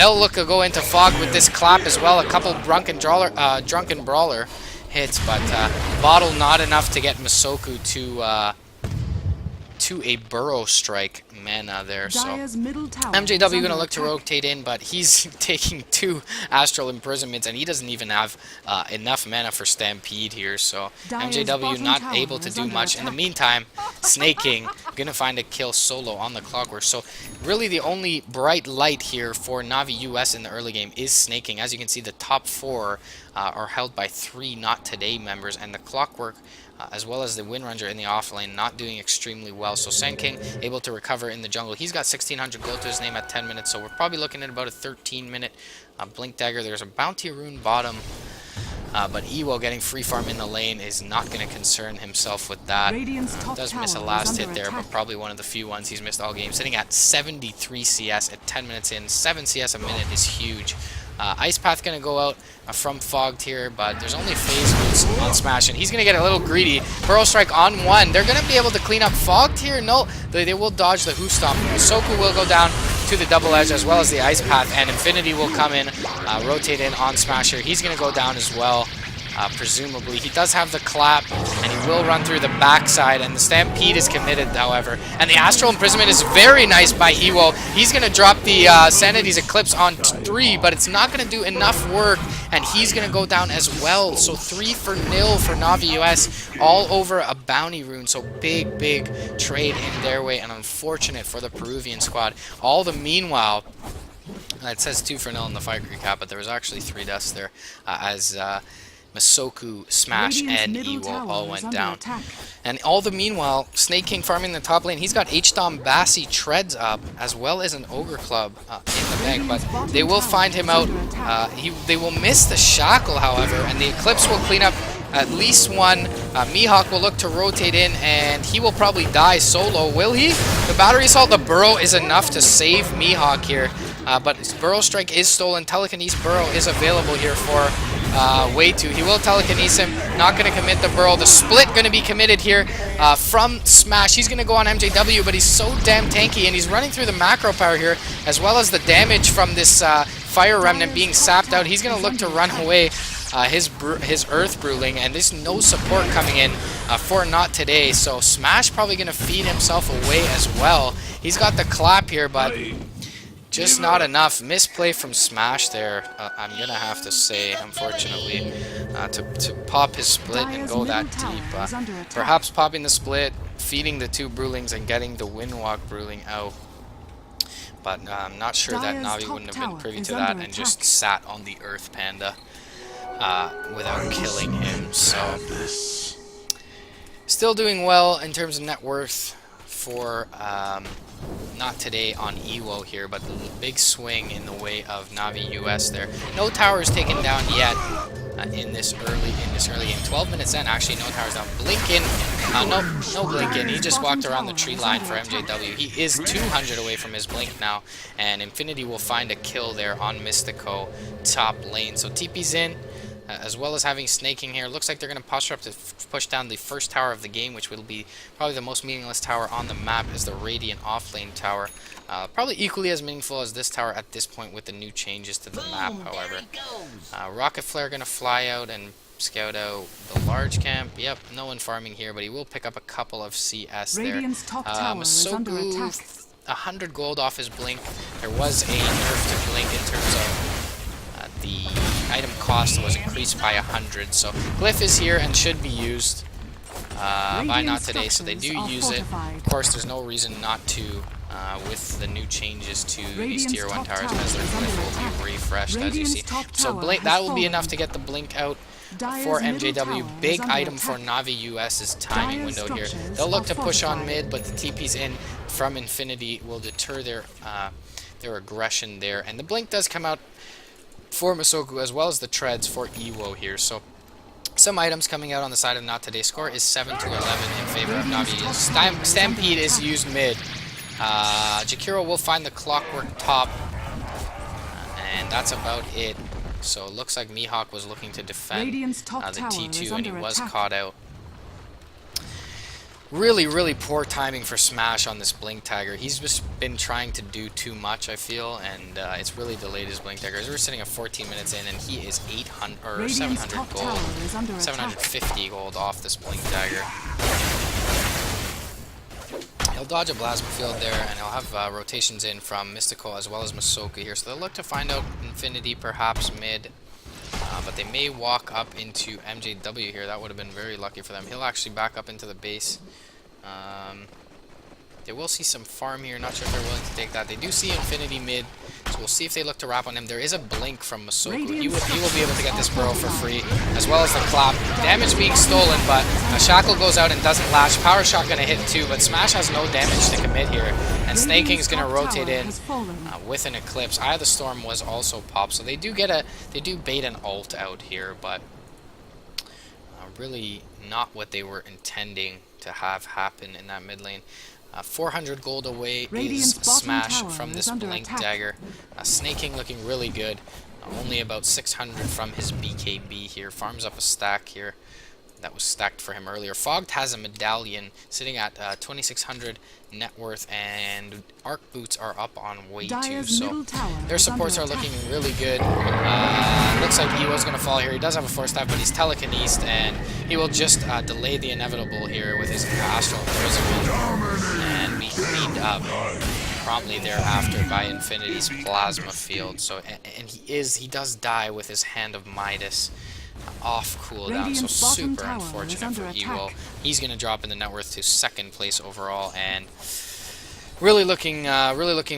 they'll look to go into Fog with this clap as well. A couple drunken brawler hits, but Bottle not enough to get Masoku to a burrow strike mana there. So MJW gonna look to rotate in, but he's taking 2 Astral Imprisonments, and he doesn't even have enough mana for Stampede here. So MJW not able to do much. In the meantime, Snake King gonna find a kill solo on the Clockwork. So really the only bright light here for Navi US in the early game is Snake King. As you can see, the top 4 are held by 3 Not Today members, and the Clockwork as well as the Windrunner in the offlane not doing extremely well. So Sand King able to recover in the jungle. He's got 1600 gold to his name at 10 minutes, so we're probably looking at about a 13-minute Blink Dagger. There's a Bounty Rune bottom, but Ewo getting free farm in the lane is not going to concern himself with that. Does miss a last hit there, but probably one of the few ones he's missed all game. Sitting at 73 CS at 10 minutes in. 7 CS a minute is huge. Ice Path going to go out from Fogged here, but there's only phase boots on Smash, and he's going to get a little greedy. Burrow Strike on 1. They're going to be able to clean up Fogged here. No, they will dodge the Who Stomp. Soku will go down to the Double Edge as well as the Ice Path, and Infinity will come in, rotate in on Smasher. He's going to go down as well. Presumably. He does have the clap, and he will run through the backside, and the Stampede is committed, however. And the Astral Imprisonment is very nice by Ewo. He's going to drop the Sanity's Eclipse on 3, but it's not going to do enough work, and he's going to go down as well. So 3 for nil for Navi US, all over a Bounty Rune. So big, big trade in their way, and unfortunate for the Peruvian squad. All the meanwhile, it says 2 for nil in the Fight recap, but there was actually 3 deaths there as Masoku, Smash, and Ewo all went down. And all the meanwhile, Snake King farming the top lane. He's got H-Dom Bassi Treads up, as well as an Ogre Club in the bank, but they will find him out. They will miss the Shackle, however, and the Eclipse will clean up at least 1. Mihawk will look to rotate in, and he will probably die solo. Will he? The Battery Assault, the Burrow is enough to save Mihawk here, but his Burrow Strike is stolen. Telekinesis Burrow is available here for way too. He will telekinesis him, not going to commit the burrow. The split going to be committed here from Smash. He's going to go on MJW, but he's so damn tanky, and he's running through the macro power here, as well as the damage from this Fire Remnant being sapped out. He's going to look to run away his Earth Bruling, and there's no support coming in for Not Today, so Smash probably going to feed himself away as well. He's got the clap here, but just not enough. Misplay from Smash there, I'm going to have to say, unfortunately, to pop his split and go that deep. Perhaps popping the split, feeding the 2 Brulings, and getting the Windwalk Bruling out. But I'm not sure that Navi wouldn't have been privy to that and just sat on the Earth Panda without killing him. So, still doing well in terms of net worth for Not Today on Ewo here, but the big swing in the way of Navi US there. No towers taken down yet in this early game. 12 minutes in, actually, no towers down. Blinkin, no Blinkin. He just walked around the tree line for MJW. He is 200 away from his blink now, and Infinity will find a kill there on Mystico top lane. So TP's in, as well as having Snaking here. Looks like they're going to posture up to push down the first tower of the game, which will be probably the most meaningless tower on the map, is the Radiant offlane tower. Probably equally as meaningful as this tower at this point with the new changes to the map, however. Rocket Flare going to fly out and scout out the large camp. Yep, no one farming here, but he will pick up a couple of CS there. Masoku, 100 gold off his blink. There was a nerf to blink in terms of the item cost was increased by 100. So Glyph is here and should be used by Not Today, so they do use it. Of course, there's no reason not to with the new changes to these tier 1 towers, as their Glyph will be refreshed, as you see. So blink, that will be enough to get the blink out for MJW. Big item for Navi US's timing window here. They'll look to push on mid, but the TP's in from Infinity will deter their aggression there. And the blink does come out for Masoku, as well as the treads for Ewo here. So some items coming out on the side of Not Today. Score is 7-11 in favor of Navi. Stampede is used mid. Jakiro will find the Clockwork top, and that's about it. So it looks like Mihawk was looking to defend the T2, and he was caught out. Really poor timing for Smash on this Blink Tagger. He's just been trying to do too much, I feel, and it's really delayed his Blink Tagger. We're sitting at 14 minutes in, and he is 800 or 700 gold, 750 gold off this Blink Tagger. He'll dodge a Plasma Field there, and he'll have rotations in from Mystical as well as Masoka here. So they'll look to find out Infinity perhaps mid. But they may walk up into MJW here. That would have been very lucky for them. He'll actually back up into the base. They will see some farm here. Not sure if they're willing to take that. They do see Infinity mid, so we'll see if they look to wrap on him. There is a blink from Masoku. He will be able to get this burrow for free, as well as the clap. Damage being stolen, but a Shackle goes out and doesn't latch. Power Shot going to hit too, but Smash has no damage to commit here. And Snake King is going to rotate in with an Eclipse. Eye of the Storm was also popped, so they do bait an ult out here, but really not what they were intending to have happen in that mid lane. 400 gold away is Smash from this Blink Dagger. Snake King looking really good. Only about 600 from his BKB here. Farms up a stack here. That was stacked for him earlier. Fogged has a medallion sitting at 2,600 net worth, and Arc Boots are up on way too, so their supports are looking really good. Looks like Ewo's going to fall here. He does have a Force Dive, but he's telekinesed, and he will just delay the inevitable here with his Astral Imprisonment, and be cleaned up promptly thereafter by Infinity's Plasma Field. So, and he does die with his Hand of Midas off cooldown, so super unfortunate for Ewo. He's going to drop in the net worth to 2nd place overall, and really looking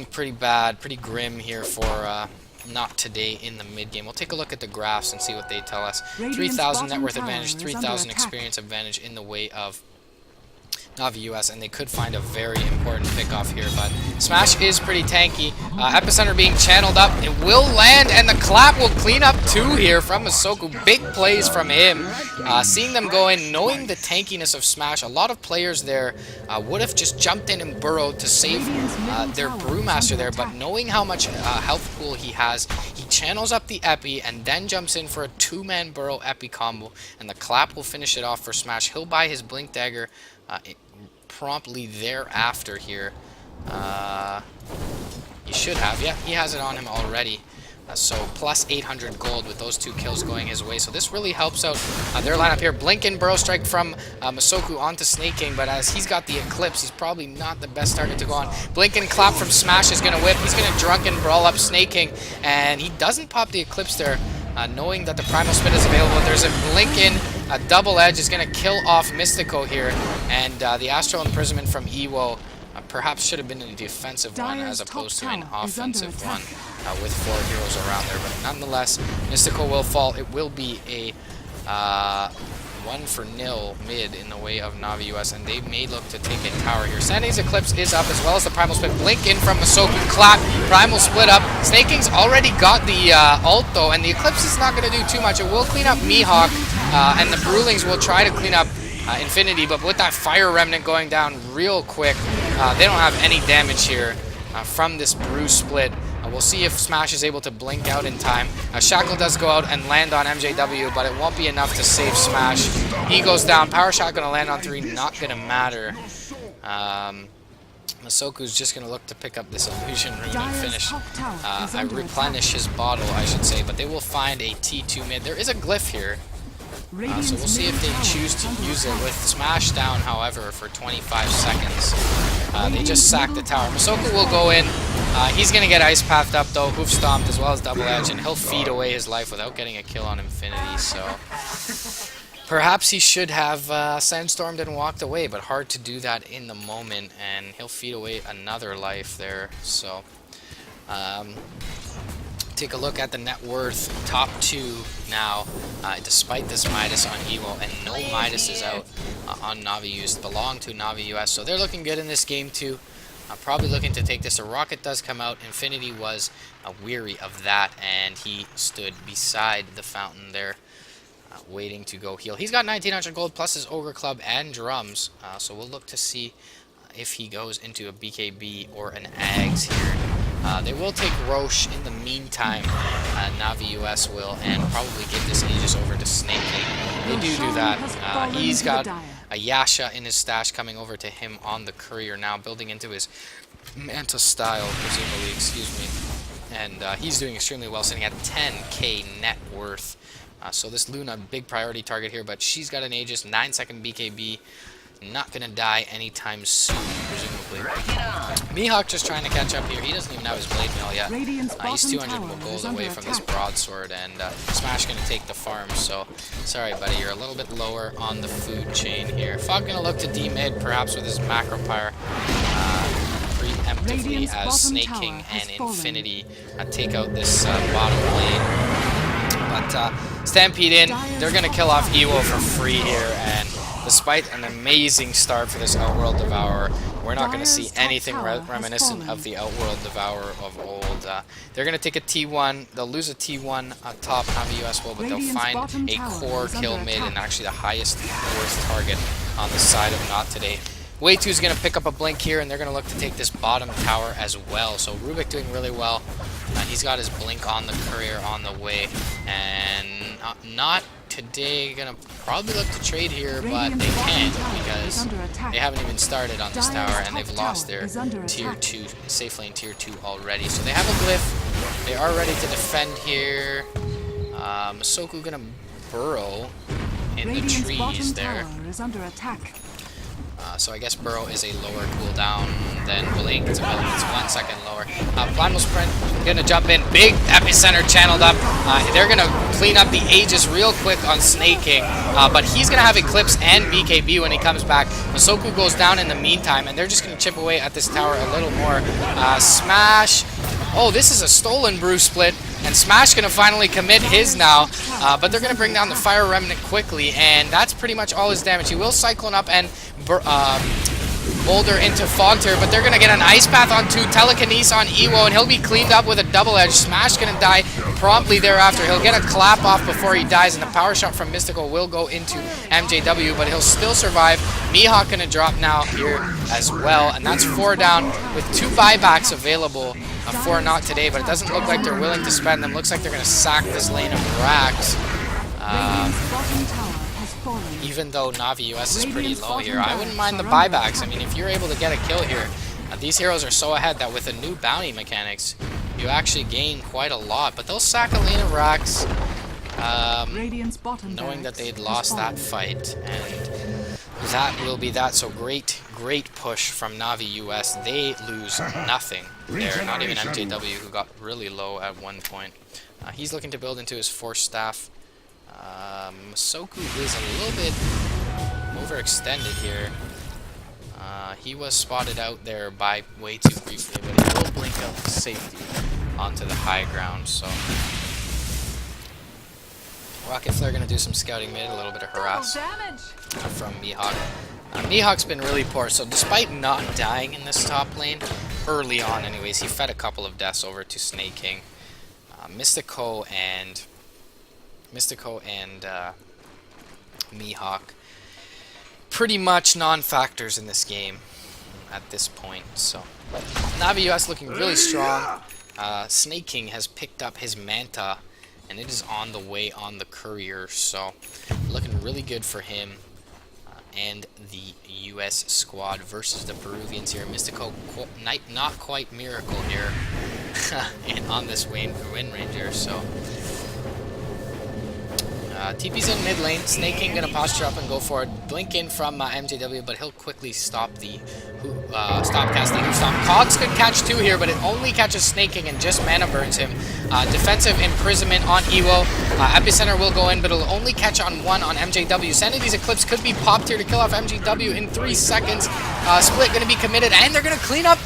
pretty bad, pretty grim here for NoToday in the mid game. We'll take a look at the graphs and see what they tell us. 3,000 net worth advantage, 3,000 experience advantage in the way of Navi US, and they could find a very important pick-off here, but Smash is pretty tanky. Epicenter being channeled up. It will land, and the clap will clean up 2 here from Masoku. Big plays from him. Seeing them go in, knowing the tankiness of Smash, a lot of players there would have just jumped in and burrowed to save their Brewmaster there, but knowing how much health pool he has, he channels up the Epi and then jumps in for a 2-man burrow Epi combo, and the clap will finish it off for Smash. He'll buy his Blink Dagger promptly thereafter here. He should have. Yeah, he has it on him already. So plus 800 gold with those 2 kills going his way. So this really helps out their lineup here. Blink and Burrow Strike from Masoku onto Snake King, but as he's got the Eclipse, he's probably not the best target to go on. Blink and Clap from Smash is going to whip. He's going to Drunken Brawl up Snake King, and he doesn't pop the Eclipse there. Knowing that the Primal Spit is available, there's a Blink in, a Double Edge is going to kill off Mystico here, and the Astral Imprisonment from Ewo perhaps should have been a defensive one as opposed to an offensive one with 4 heroes around there, but nonetheless, Mystico will fall. It will be a 1-0 mid in the way of Navi US, and they may look to take a tower here. Sanding's Eclipse is up, as well as the Primal Split. Blink in from Masoku. Clap. Primal Split up. Snake King's already got the ult, though, and the Eclipse is not going to do too much. It will clean up Mihawk, and the Brewlings will try to clean up Infinity, but with that Fire Remnant going down real quick, they don't have any damage here from this Brew Split. We'll see if Smash is able to blink out in time. Shackle does go out and land on MJW, but it won't be enough to save Smash. He goes down. Power Shot going to land on 3. Not going to matter. Masoku's just going to look to pick up this Illusion Rune and finish. Replenish his bottle, I should say. But they will find a T2 mid. There is a Glyph here. So we'll see if they choose to use it. With Smash down, however, for 25 seconds. They just sacked the tower. Masoku will go in. He's going to get Ice Pathed up, though, Hoof Stomped, as well as Double Edge, and he'll feed away his life without getting a kill on Infinity. So perhaps he should have Sandstormed and walked away, but hard to do that in the moment, and he'll feed away another life there. So take a look at the net worth. Top 2 now, despite this Midas on Evo, and no Midas is out on Navi US. Belong to Navi US, so they're looking good in this game too. Probably looking to take this. A Rocket does come out. Infinity was weary of that, and he stood beside the fountain there, waiting to go heal. He's got 1,900 gold plus his Ogre Club and drums, so we'll look to see if he goes into a BKB or an Ags here. They will take Roche in the meantime. Navi US will, and probably give this Aegis over to Snake King. They do that. He's got a Yasha in his stash coming over to him on the courier now, building into his Manta style, presumably, excuse me. And he's doing extremely well, sitting at 10k net worth. So this Luna, big priority target here, but she's got an Aegis, 9-second BKB. Not going to die anytime soon, presumably. Mihawk just trying to catch up here. He doesn't even have his Blade Mail yet. He's 200 gold away from this broadsword, and Smash going to take the farm. So, sorry, buddy, you're a little bit lower on the food chain here. Fog going to look to D-mid, perhaps with his Macro Pyre. Preemptively as Snake King and Infinity take out this bottom lane. But Stampede in, they're going to kill off Ewo for free here, and despite an amazing start for this Outworld Devourer, we're not going to see anything reminiscent of the Outworld Devourer of old. They're going to take a T1, they'll lose a T1 top Navi US will, but they'll find a core kill mid and actually the highest worth target on the side of NoToday. Way2 is going to pick up a blink here, and they're going to look to take this bottom tower as well. So Rubik doing really well. He's got his blink on the courier on the way, and NoToday going to probably look to trade here, but they can't because they haven't even started on this tower, and they've lost their tier 2, safe lane tier 2 already. So they have a glyph. They are ready to defend here. Masoku going to burrow in the trees there. So I guess Burrow is a lower cooldown than Blink. It's 1 second lower. Primal Sprint going to jump in. Big Epicenter channeled up. They're going to clean up the Aegis real quick on Snake King. But he's going to have Eclipse and BKB when he comes back. Masoku goes down in the meantime, and they're just going to chip away at this tower a little more. Smash. Oh, this is a stolen brew split. And Smash going to finally commit his now. But they're going to bring down the Fire Remnant quickly. And that's pretty much all his damage. He will Cyclone up and Boulder into Fogter, but they're going to get an Ice Path onto Telekinesis on Ewo, and he'll be cleaned up with a double edge. Smash going to die promptly thereafter. He'll get a clap off before he dies, and the power shot from Mystical will go into MJW, but he'll still survive. Mihawk going to drop now here as well, and that's 4 down with 2 buybacks available for NoToday, but it doesn't look like they're willing to spend them. Looks like they're going to sack this lane of Rax. Even though Navi US is pretty low here, I wouldn't mind the buybacks. I mean, if you're able to get a kill here, these heroes are so ahead that with the new bounty mechanics, you actually gain quite a lot. But they'll sack a lane of Rax, knowing that they'd lost that fight, and that will be that. So great push from Navi US. They lose nothing there, not even MJW, who got really low at one point. He's looking to build into his Force Staff. Masoku is a little bit overextended here. He was spotted out there by Way2 briefly, but he will blink out to safety onto the high ground. So Rocket Flare going to do some scouting mid, a little bit of harass from Mihawk. Mihawk's been really poor, so despite not dying in this top lane, early on anyways, he fed a couple of deaths over to Snake King. Mystico and Mihawk, pretty much non-factors in this game at this point. So Navi US looking really strong. Snake King has picked up his Manta, and it is on the way on the courier, so looking really good for him and the US squad versus the Peruvians here. Mystico not quite miracle here and on this Wind Ranger. So TP's in mid lane. Snake King gonna posture up and go for it. Blink in from MJW, but he'll quickly stop the casting Stomp. Cogs could catch 2 here, but it only catches Snake King and just mana burns him. Defensive imprisonment on Ewo. Epicenter will go in, but it'll only catch on 1 on MJW. Sanity's Eclipse could be popped here to kill off MJW in 3 seconds. Split gonna be committed, and they're gonna clean up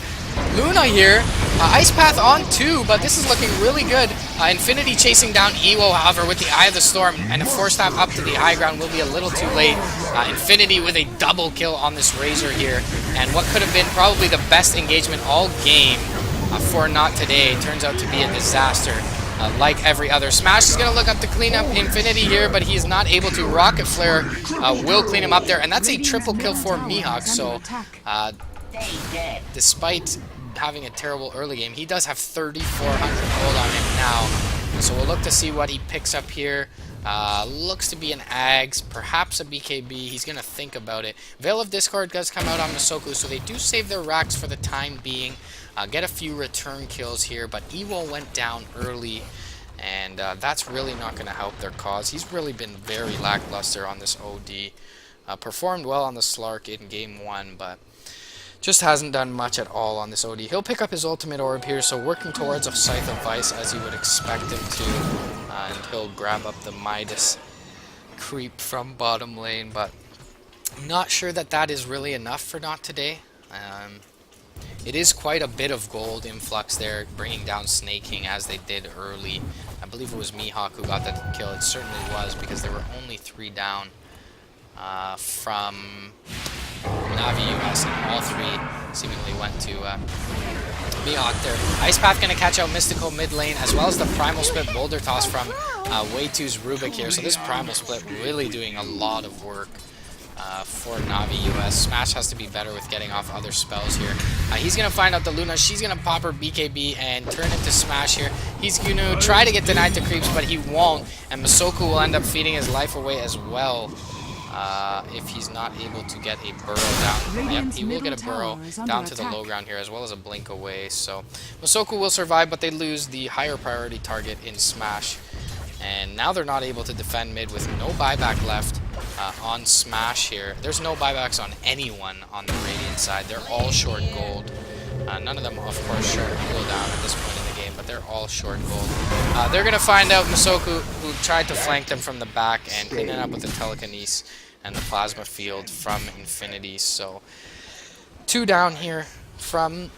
Luna here. Ice Path on 2, but this is looking really good. Infinity chasing down Ewo, however, with the Eye of the Storm, and a Force Staff up to the high ground will be a little too late. Infinity with a double kill on this Razor here, and what could have been probably the best engagement all game for NoToday turns out to be a disaster. Like every other. Smash is going to look up to clean up Infinity here, but he is not able to. Rocket Flare will clean him up there, and that's a triple kill for Mihawk. So despite having a terrible early game, he does have 3,400 gold on him now. So we'll look to see what he picks up here. Looks to be an Ags, perhaps a BKB. He's going to think about it. Veil of Discord does come out on Masoku, so they do save their racks for the time being. Get a few return kills here, but Ewo went down early, and that's really not going to help their cause. He's really been very lackluster on this OD. Performed well on the Slark in Game 1, but just hasn't done much at all on this OD. He'll pick up his ultimate orb here, so working towards a Scythe of Vice as you would expect him to. And he'll grab up the Midas creep from bottom lane, but I'm not sure that that is really enough for NoToday. It is quite a bit of gold influx there, bringing down Snake King as they did early. I believe it was Mihawk who got that kill. It certainly was, because there were only 3 down from Navi US, and all 3 seemingly went to Mihawk there. Ice Path going to catch out Mystical mid lane, as well as the Primal Split Boulder Toss from Way2's Rubik here. So this Primal Split really doing a lot of work for Navi US. Smash has to be better with getting off other spells here. He's going to find out the Luna. She's going to pop her BKB and turn into Smash here. He's going to try to get denied to creeps, but he won't. And Masoku will end up feeding his life away as well. If he's not able to get a burrow down. Yep, he will get a burrow down to the low ground here, as well as a blink away. So Masoku will survive, but they lose the higher priority target in Smash. And now they're not able to defend mid with no buyback left on Smash here. There's no buybacks on anyone on the Radiant side. They're all short gold. None of them, of course, short cooldown at this point in the game, but they're all short gold. They're going to find out Masoku, who tried to flank them from the back, and clean it up with the Telekinesis and the Plasma Field from Infinity. So 2 down here from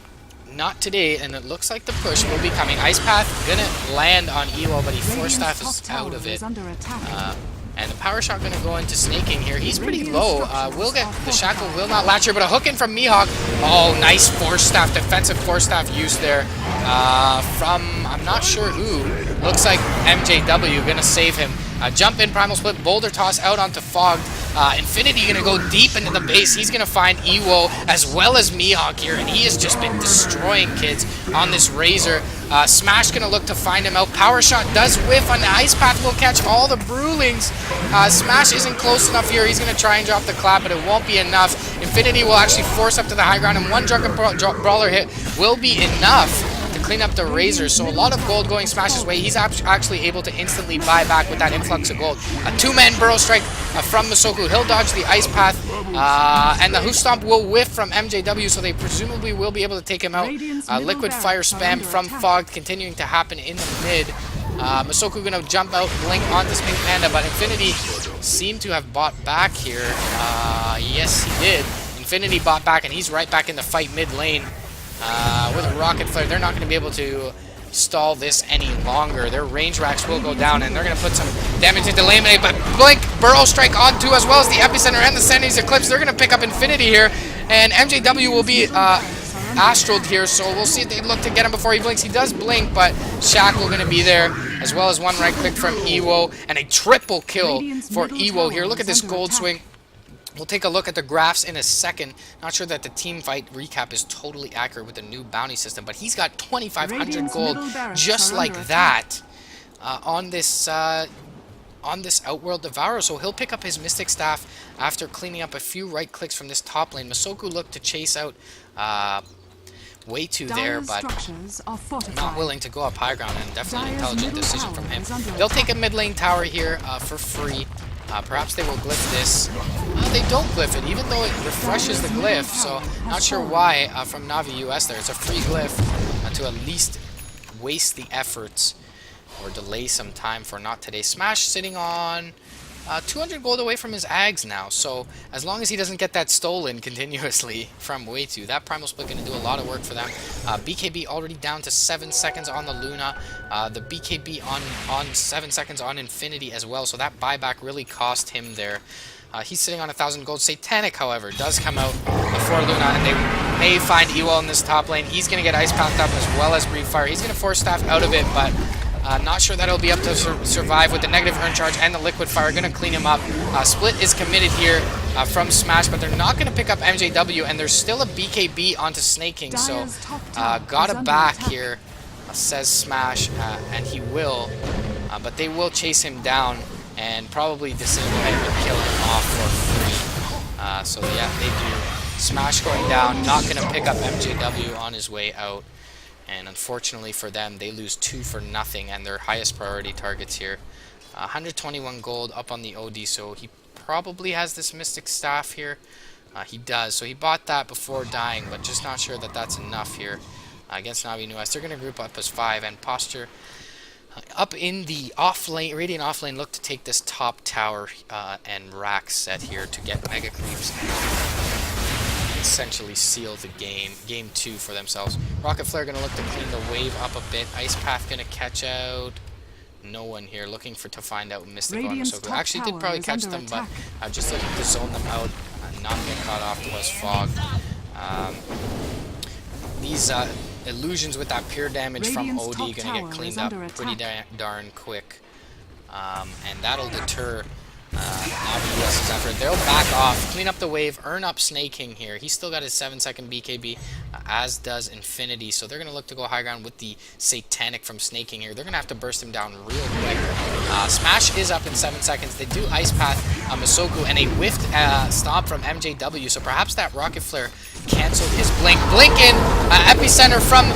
NoToday, and it looks like the push will be coming. Ice Path gonna land on Ewo, but he Force Staff is out of it. And the Power Shot gonna go into Snake King here. He's pretty low. Will get the Shackle, will not latch here, but a hook in from Mihawk. Oh, nice Force Staff, defensive Force Staff used there from, I'm not sure who. Looks like MJW gonna save him. Jump in, Primal Split, Boulder Toss out onto Fogged. Infinity gonna go deep into the base. He's gonna find Ewo as well as Mihawk here, and he has just been destroying kids on this Razor. Smash gonna look to find him out. Power Shot does whiff on the Ice Path, will catch all the Brewlings. Smash isn't close enough here. He's gonna try and drop the clap, but it won't be enough. Infinity will actually force up to the high ground, and one Drunken Brawler hit will be enough to clean up the Razor. So a lot of gold going Smash's way. He's actually able to instantly buy back with that influx of gold. A 2-man Burrow Strike from Masoku. He'll dodge the Ice Path, and the Hoof Stomp will whiff from MJW, so they presumably will be able to take him out. Liquid Fire spam from Fogged continuing to happen in the mid. Masoku gonna jump out, blink onto Pink Panda, but Infinity seemed to have bought back here. Yes, he did. Infinity bought back, and he's right back in the fight mid lane. With a Rocket Flare, they're not going to be able to stall this any longer. Their range racks will go down, and they're going to put some damage into Laminate, but Blink, Burrow Strike onto, as well as the Epicenter and the Sending's Eclipse. They're going to pick up Infinity here, and MJW will be astraled here, so we'll see if they look to get him before he blinks. He does blink, but Shackle going to be there, as well as one right click from Ewo, and a triple kill for Ewo here. Look at this gold swing. We'll take a look at the graphs in a second. Not sure that the team fight recap is totally accurate with the new bounty system, but he's got 2,500 gold just like that on this Outworld Devourer. So he'll pick up his Mystic Staff after cleaning up a few right clicks from this top lane. Masoku looked to chase out Way2 there, but not willing to go up high ground, and definitely an intelligent decision from him. They'll take a mid lane tower here for free. Perhaps they will glyph this. They don't glyph it, even though it refreshes the glyph, so not sure why from Navi US there. It's a free glyph to at least waste the efforts or delay some time for NoToday. Smash sitting on 200 gold away from his Ags now, so as long as he doesn't get that stolen continuously from Way2, that Primal Split going to do a lot of work for them. BKB already down to 7 seconds on the Luna, the BKB on 7 seconds on Infinity as well, so that buyback really cost him there. He's sitting on 1,000 gold. Satanic, however, does come out before Luna, and they may find Ewell in this top lane. He's going to get Ice Path up as well as Breathe Fire. He's going to Force Staff out of it, but not sure that he'll be up to survive with the negative Urn Charge and the Liquid Fire. Going to clean him up. Split is committed here from Smash, but they're not going to pick up MJW, and there's still a BKB onto Snake King, so gotta back here, says Smash, and he will. but they will chase him down and probably disable him and kill him off for free. So yeah, they do. Smash going down, not going to pick up MJW on his way out. And unfortunately for them, they lose 2 for nothing and their highest priority targets here. 121 gold up on the OD, so he probably has this Mystic Staff here. He does, so he bought that before dying, but just not sure that that's enough here against Navi US. They're going to group up as 5, and Posture up in the off lane, Radiant off lane, look to take this top tower and rack set here to get Mega Creeps and essentially seal the game 2 for themselves. Rocket Flare going to look to clean the wave up a bit. Ice Path going to catch out. No one here looking to find out Mystical and Masoku. Actually did probably catch them, but just looking to zone them out and not get caught off was Fog. These illusions with that pure damage from OD gonna get cleaned up pretty darn quick, and that'll deter Navi US's effort. They'll back off, clean up the wave, earn up Snaking here. He's still got his 7-second BKB, as does Infinity, so they're going to look to go high ground with the Satanic from Snaking here. They're going to have to burst him down real quick. Smash is up in 7 seconds. They do Ice Path Masoku, and a whiffed stomp from MJW, so perhaps that Rocket Flare canceled his blink. Blink in, Epicenter from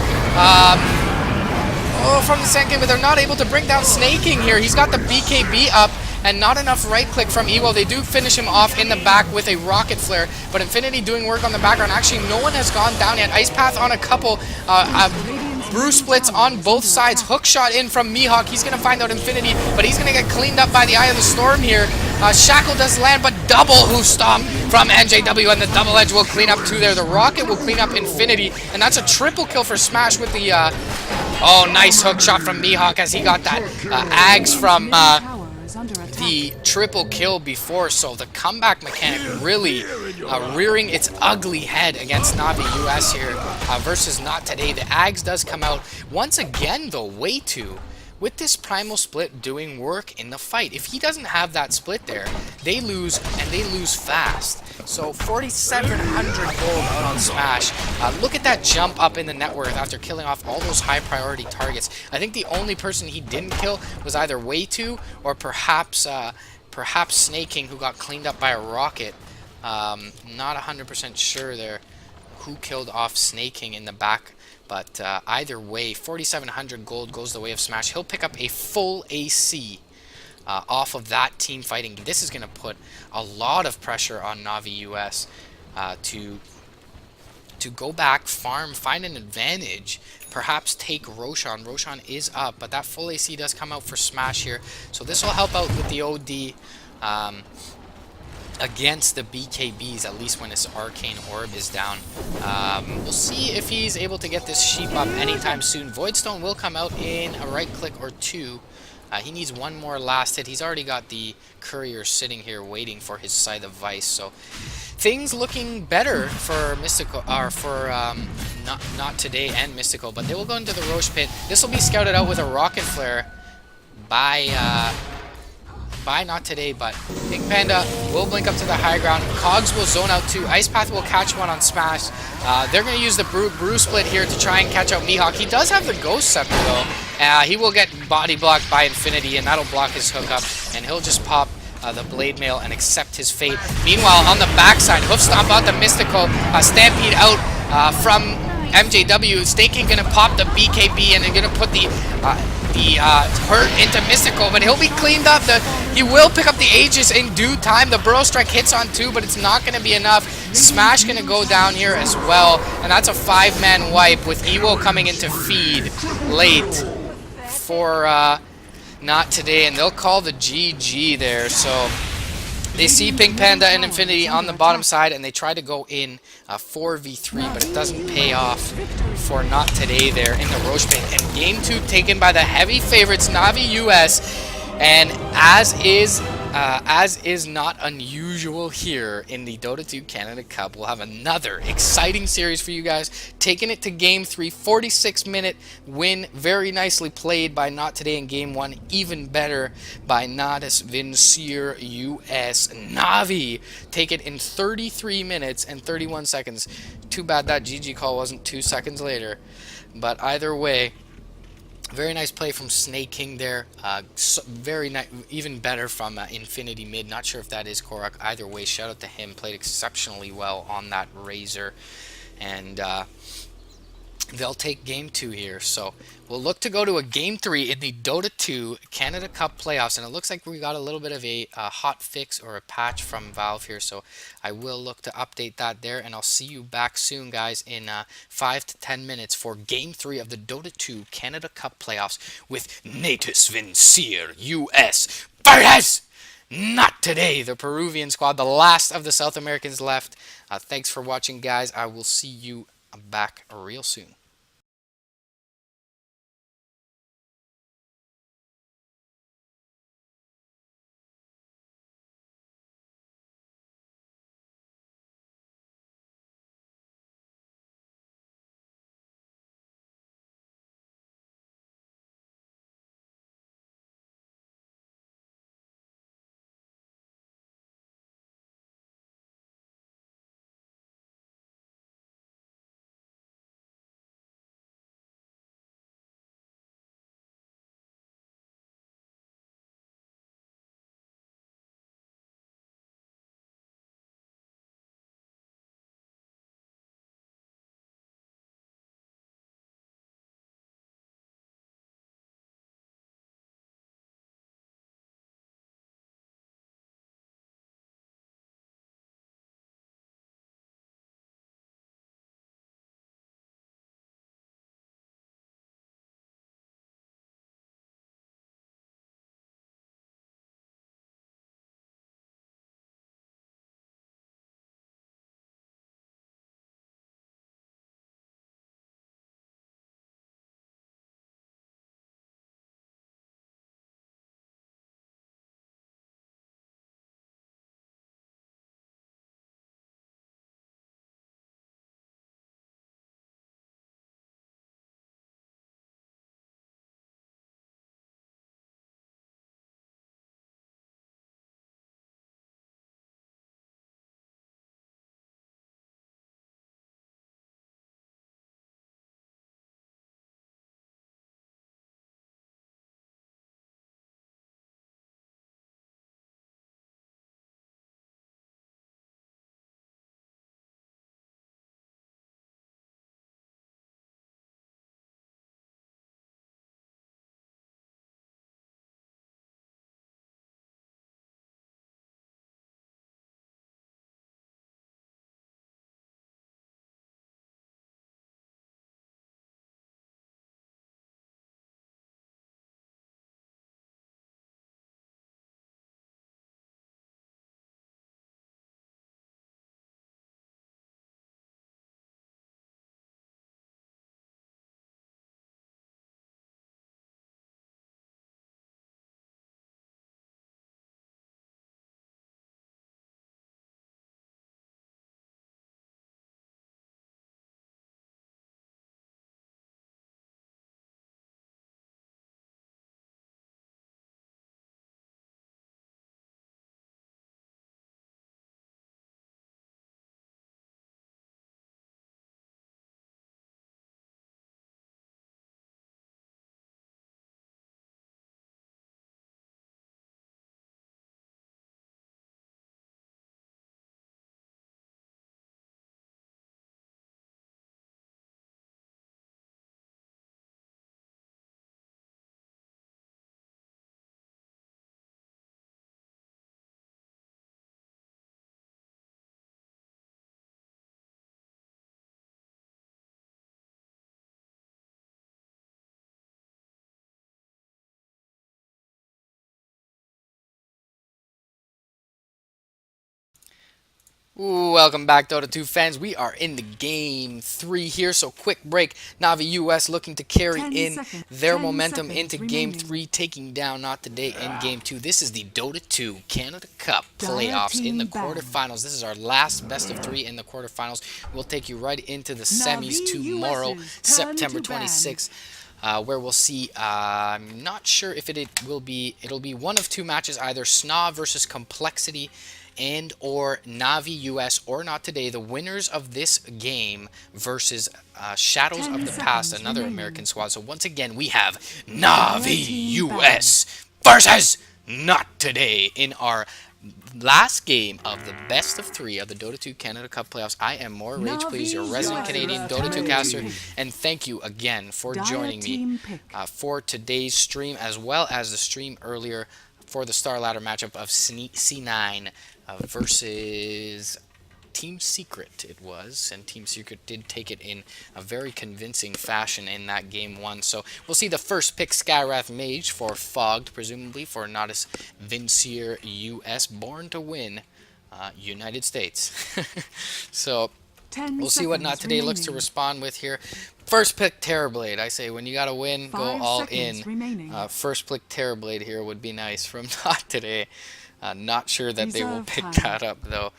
the second, but they're not able to bring down Snaking here. He's got the BKB up, and not enough right click from Ewo. They do finish him off in the back with a Rocket Flare, but Infinity doing work on the background. Actually, no one has gone down yet. Ice Path on a couple, brew splits on both sides. Hook shot in from Mihawk. He's going to find out Infinity, but he's going to get cleaned up by the Eye of the Storm here. Shackle does land, but double Hoo Stomp from NJW, and the double edge will clean up 2 there. The Rocket will clean up Infinity, and that's a triple kill for Smash with the, nice hook shot from Mihawk as he got that Ags from the triple kill before. So the comeback mechanic really rearing its ugly head against Navi US here versus NoToday. The Ags does come out once again, though, way too. With this Primal Split doing work in the fight. If he doesn't have that split there, they lose, and they lose fast. So 4,700 gold out on Smash. Look at that jump up in the net worth after killing off all those high priority targets. I think the only person he didn't kill was either Way2 or perhaps Snaking, who got cleaned up by a rocket. Not 100% sure there who killed off Snaking in the back. But either way, 4,700 gold goes the way of Smash. He'll pick up a full AC off of that team fighting. This is going to put a lot of pressure on Navi US to go back, farm, find an advantage, perhaps take Roshan. Roshan is up, but that full AC does come out for Smash here. So this will help out with the OD against the BKBs, at least when his Arcane Orb is down. We'll see if he's able to get this sheep up anytime soon. Voidstone will come out in a right click or 2. He needs one more last hit. He's already got the Courier sitting here waiting for his Scythe of Vice. So things looking better for Mystical, or for NoToday and Mystical, but they will go into the Roche Pit. This will be scouted out with a Rocket Flare by NoToday, but Pink Panda will blink up to the high ground. Cogs will zone out too. Ice Path will catch one on Smash. They're going to use the brew split here to try and catch out Mihawk. He does have the Ghost Scepter though. He will get body blocked by Infinity, and that'll block his hookup, and he'll just pop the Blade Mail and accept his fate. Meanwhile, on the backside, Hoof Stomp out the Mystical, Stampede out from MJW. Snaking gonna pop the BKB, and they're gonna put the hurt into Mystical, but he'll be cleaned up. He will pick up the Aegis in due time. The Burrow Strike hits on 2, but it's not going to be enough. Smash going to go down here as well, and that's a 5-man wipe with Ewo coming into feed late for NoToday, and they'll call the GG there. So they see Pink Panda and Infinity on the bottom side, and they try to go in 4v3, but it doesn't pay off for NoToday there in the Roche Pit. And game 2 taken by the heavy favorites, Navi US. And as is not unusual here in the Dota 2 Canada Cup, we'll have another exciting series for you guys. Taking it to game 3, 46-minute win, very nicely played by NoToday in game 1, even better by Nadis Vincere US. Navi take it in 33 minutes and 31 seconds. Too bad that GG call wasn't 2 seconds later, but either way, Very nice play from Snake King there. Very nice, even better from Infinity Mid. Not sure if that is Korok. Either way, shout out to him. Played exceptionally well on that Razor. And they'll take game 2 here. So we'll look to go to a game 3 in the Dota 2 Canada Cup playoffs. And it looks like we got a little bit of a hot fix or a patch from Valve here. So I will look to update that there. And I'll see you back soon, guys, in 5 to 10 minutes for game 3 of the Dota 2 Canada Cup playoffs with Natus Vincere US Fires! Not today, the Peruvian squad, the last of the South Americans left. Thanks for watching, guys. I will see you back real soon. Welcome back, Dota 2 fans. We are in the game 3 here, so quick break. Navi US looking to carry in their momentum into game 3, taking down NoToday in game 2. This is the Dota 2 Canada Cup playoffs in the quarterfinals. This is our last best of 3 in the quarterfinals. We'll take you right into the semis tomorrow, September 26th. where we'll see, I'm not sure if it'll be one of two matches, either Sna versus Complexity and or Navi US or Not Today. The winners of this game versus Shadows of the Past, another American squad. So once again, we have Navi US versus Not Today in our last game of the best of 3 of the Dota 2 Canada Cup playoffs. I am More Rage Please, your resident Canadian Dota 2 caster, and thank you again for joining me for today's stream, as well as the stream earlier for the Star Ladder matchup of C9 versus Team Secret it was, and Team Secret did take it in a very convincing fashion in that game 1. So we'll see the first pick, Skywrath Mage for Fogged, presumably for Nodus Vincier US, born to win, United States. So we'll see what Not Today looks to respond with here. First pick, Terrorblade. I say when you gotta win, go all in. First pick, Terrorblade here would be nice from Not Today. Not sure that they will pick that up though.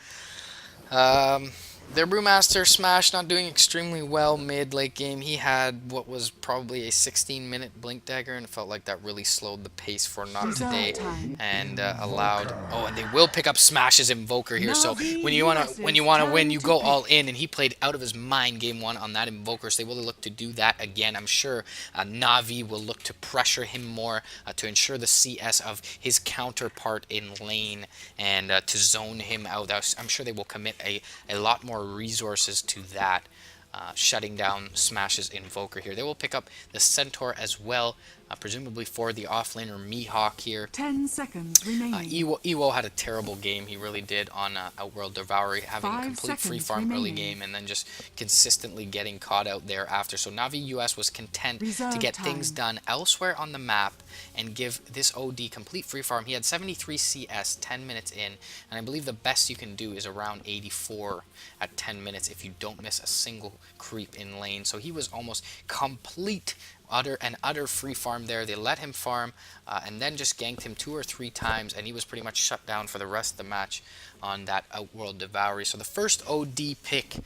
Their Brewmaster Smash not doing extremely well mid-late game. He had what was probably a 16-minute Blink Dagger, and it felt like that really slowed the pace for Not Today and allowed. Oh, and they will pick up Smash's Invoker here. So when you wanna win, you go all in. And he played out of his mind game 1 on that Invoker. So they will look to do that again. I'm sure Navi will look to pressure him more to ensure the CS of his counterpart in lane and to zone him out. I'm sure they will commit a lot more resources to that, shutting down Smash's Invoker here. They will pick up the Centaur as well, presumably for the offlaner Mihawk here. 10 seconds remaining. Ewo had a terrible game, he really did, on Outworld Devourer, having a complete free farm early game and then just consistently getting caught out there after. So Navi US was content to get things done elsewhere on the map and give this OD complete free farm. He had 73 CS 10 minutes in, and I believe the best you can do is around 84 at 10 minutes if you don't miss a single creep in lane. So he was almost complete utter free farm there. They let him farm and then just ganked him 2 or 3 times, and he was pretty much shut down for the rest of the match on that Outworld Devourer. So the first OD pick,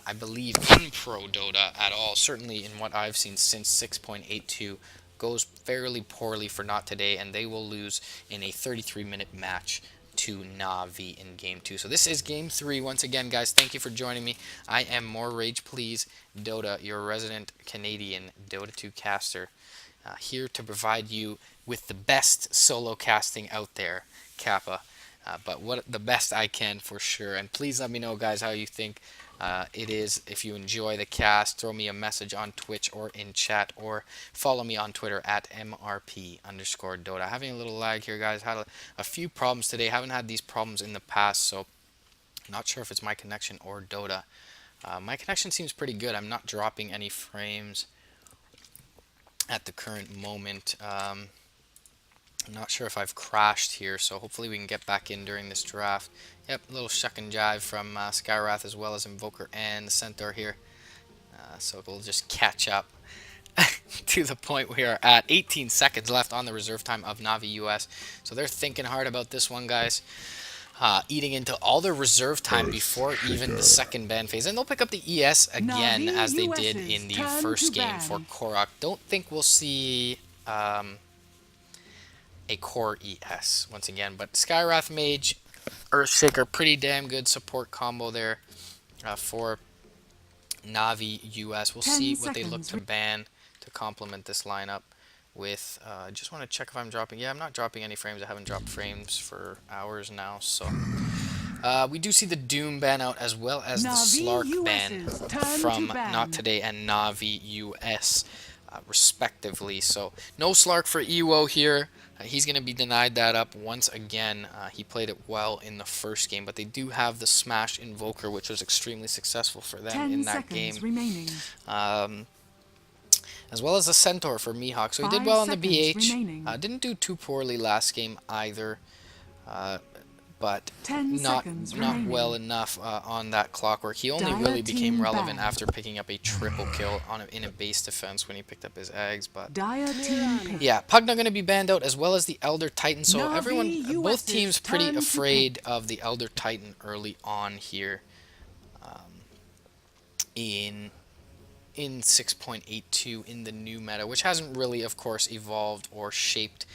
I believe, in Pro Dota at all, certainly in what I've seen since 6.82, goes fairly poorly for Not Today, and they will lose in a 33-minute match to Navi in game 2. So this is game 3. Once again, guys, thank you for joining me. I am More Rage Please Dota, your resident Canadian Dota 2 caster, here to provide you with the best solo casting out there, Kappa. But what the best I can for sure. And please let me know, guys, how you think it is. If you enjoy the cast, throw me a message on Twitch or in chat, or follow me on Twitter at MRP_Dota. Having a little lag here, guys. Had a few problems today. Haven't had these problems in the past, so not sure if it's my connection or Dota. My connection seems pretty good. I'm not dropping any frames at the current moment. I'm not sure if I've crashed here, so hopefully we can get back in during this draft. Yep, a little shuck and jive from Skywrath as well as Invoker and the Centaur here. So we'll just catch up to the point we are at. 18 seconds left on the reserve time of Navi US. So they're thinking hard about this one, guys. Eating into all their reserve time before even the second ban phase. And they'll pick up the ES again, as they did in the first game for Korok. Don't think we'll see a core ES once again, but Skywrath Mage, Earthshaker, pretty damn good support combo there for Navi US. We'll see what they look to ban to complement this lineup with. I just want to check if I'm dropping. Yeah, I'm not dropping any frames. I haven't dropped frames for hours now, so we do see the Doom ban out, as well as the Slark ban from Not Today and Navi US respectively. So no Slark for Ewo here. He's going to be denied that up once again. He played it well in the first game, but they do have the Smash Invoker, which was extremely successful for them in that game. As well as a Centaur for Mihawk. So he did well on the BH. Didn't do too poorly last game either. But not well enough on that Clockwork. He only really became relevant after picking up a triple kill in a base defense when he picked up his eggs. But yeah, Pugna going to be banned out, as well as the Elder Titan. So both teams pretty afraid of the Elder Titan early on here in in 6.82 in the new meta, which hasn't really, of course, evolved or shaped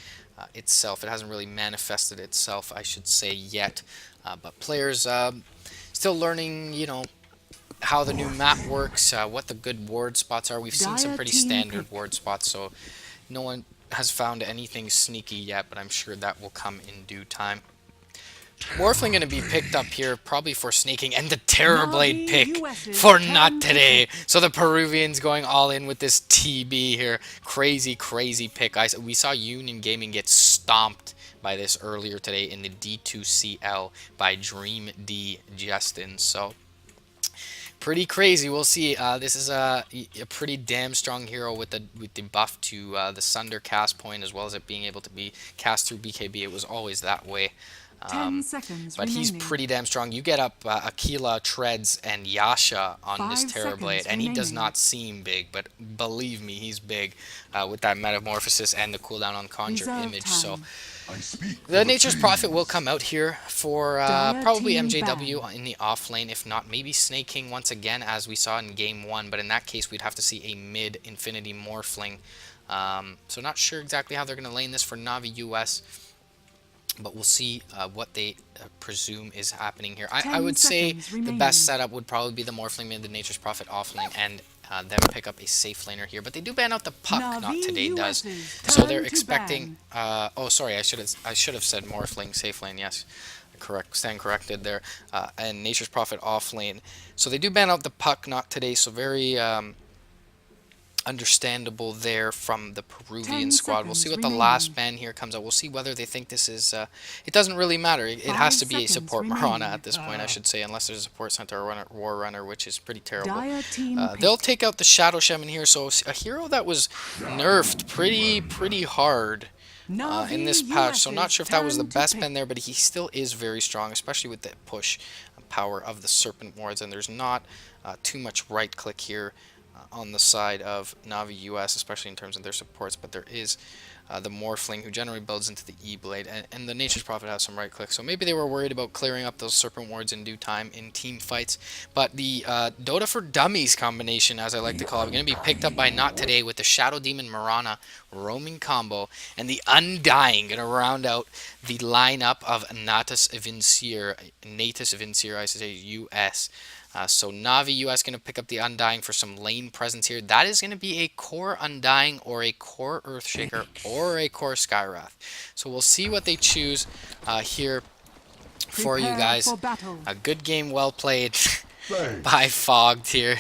itself. It hasn't really manifested itself, I should say, yet. But players still learning, you know, how the new map works, what the good ward spots are. We've seen some pretty standard ward spots, so no one has found anything sneaky yet, but I'm sure that will come in due time. Morphling going to be picked up here, probably for sneaking, and the Terrorblade pick for NoToday. So the Peruvians going all in with this TB here. Crazy, crazy pick. We saw Union Gaming get stomped by this earlier today in the D2CL by Dream D Justin. So pretty crazy. We'll see. This is a pretty damn strong hero with the buff to the Sunder cast point, as well as it being able to be cast through BKB. It was always that way. 10 seconds but remaining. He's pretty damn strong. You get up Aquila, Treads, and Yasha on this Terrorblade, and he does not seem big, but believe me, he's big with that Metamorphosis and the cooldown on Conjure Image. So the Nature's Prophet will come out here for probably MJW in the off lane, if not maybe snaking once again, as we saw in Game 1, but in that case we'd have to see a mid-Infinity Morphling. So not sure exactly how they're going to lane this for Navi US. But we'll see what they presume is happening here. I would say the best setup would probably be the Morphling mid, the Nature's Prophet offlane, and then pick up a safe laner here. But they do ban out the Puck, NoToday does. So they're expecting... oh, sorry, I should have said Morphling, safe lane, yes. Stand corrected there. And Nature's Prophet offlane. So they do ban out the Puck, NoToday, so very... understandable there from the Peruvian squad. We'll see what the last ban here comes out. We'll see whether they think this is... it doesn't really matter. It has to be a support Marana at this point, I should say, unless there's a support center or War Runner, which is pretty terrible. They'll take out the Shadow Shaman here, so a hero that was nerfed pretty hard in this patch. So not sure if that was the best ban there, but he still is very strong, especially with the push power of the Serpent Wards, and there's not too much right-click here on the side of Navi US, especially in terms of their supports, but there is the Morphling, who generally builds into the E-Blade, and the Nature's Prophet has some right click, so maybe they were worried about clearing up those Serpent Wards in due time in team fights. But the Dota for Dummies combination, as I like to call it, going to be picked up by NoToday with the Shadow Demon Marana roaming combo, and the Undying going to round out the lineup of Natus Vincere, I should say, US. So Navi US going to pick up the Undying for some lane presence here. That is going to be a core Undying or a core Earthshaker or a core Skywrath. So we'll see what they choose here for you guys. A good game, well played by Fogged here.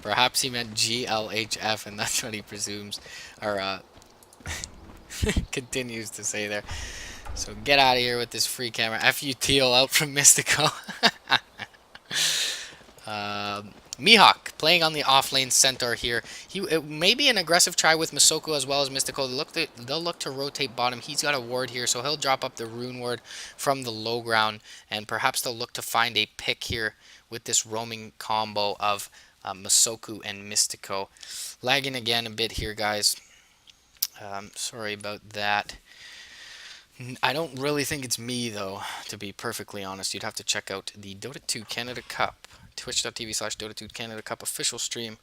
Perhaps he meant GLHF, and that's what he presumes, or continues to say there. So get out of here with this free camera. FUTL out from Mystico. Mihawk playing on the offlane centaur here. It may be an aggressive try with Masoko as well as Mystico. They'll look to rotate bottom. He's got a ward here, so he'll drop up the rune ward from the low ground, and perhaps they'll look to find a pick here with this roaming combo of Masoko and Mystico. Lagging again a bit here, guys. Sorry about that. I don't really think it's me, though, to be perfectly honest. You'd have to check out the Dota 2 Canada Cup, twitch.tv/Dota2 Canada Cup official stream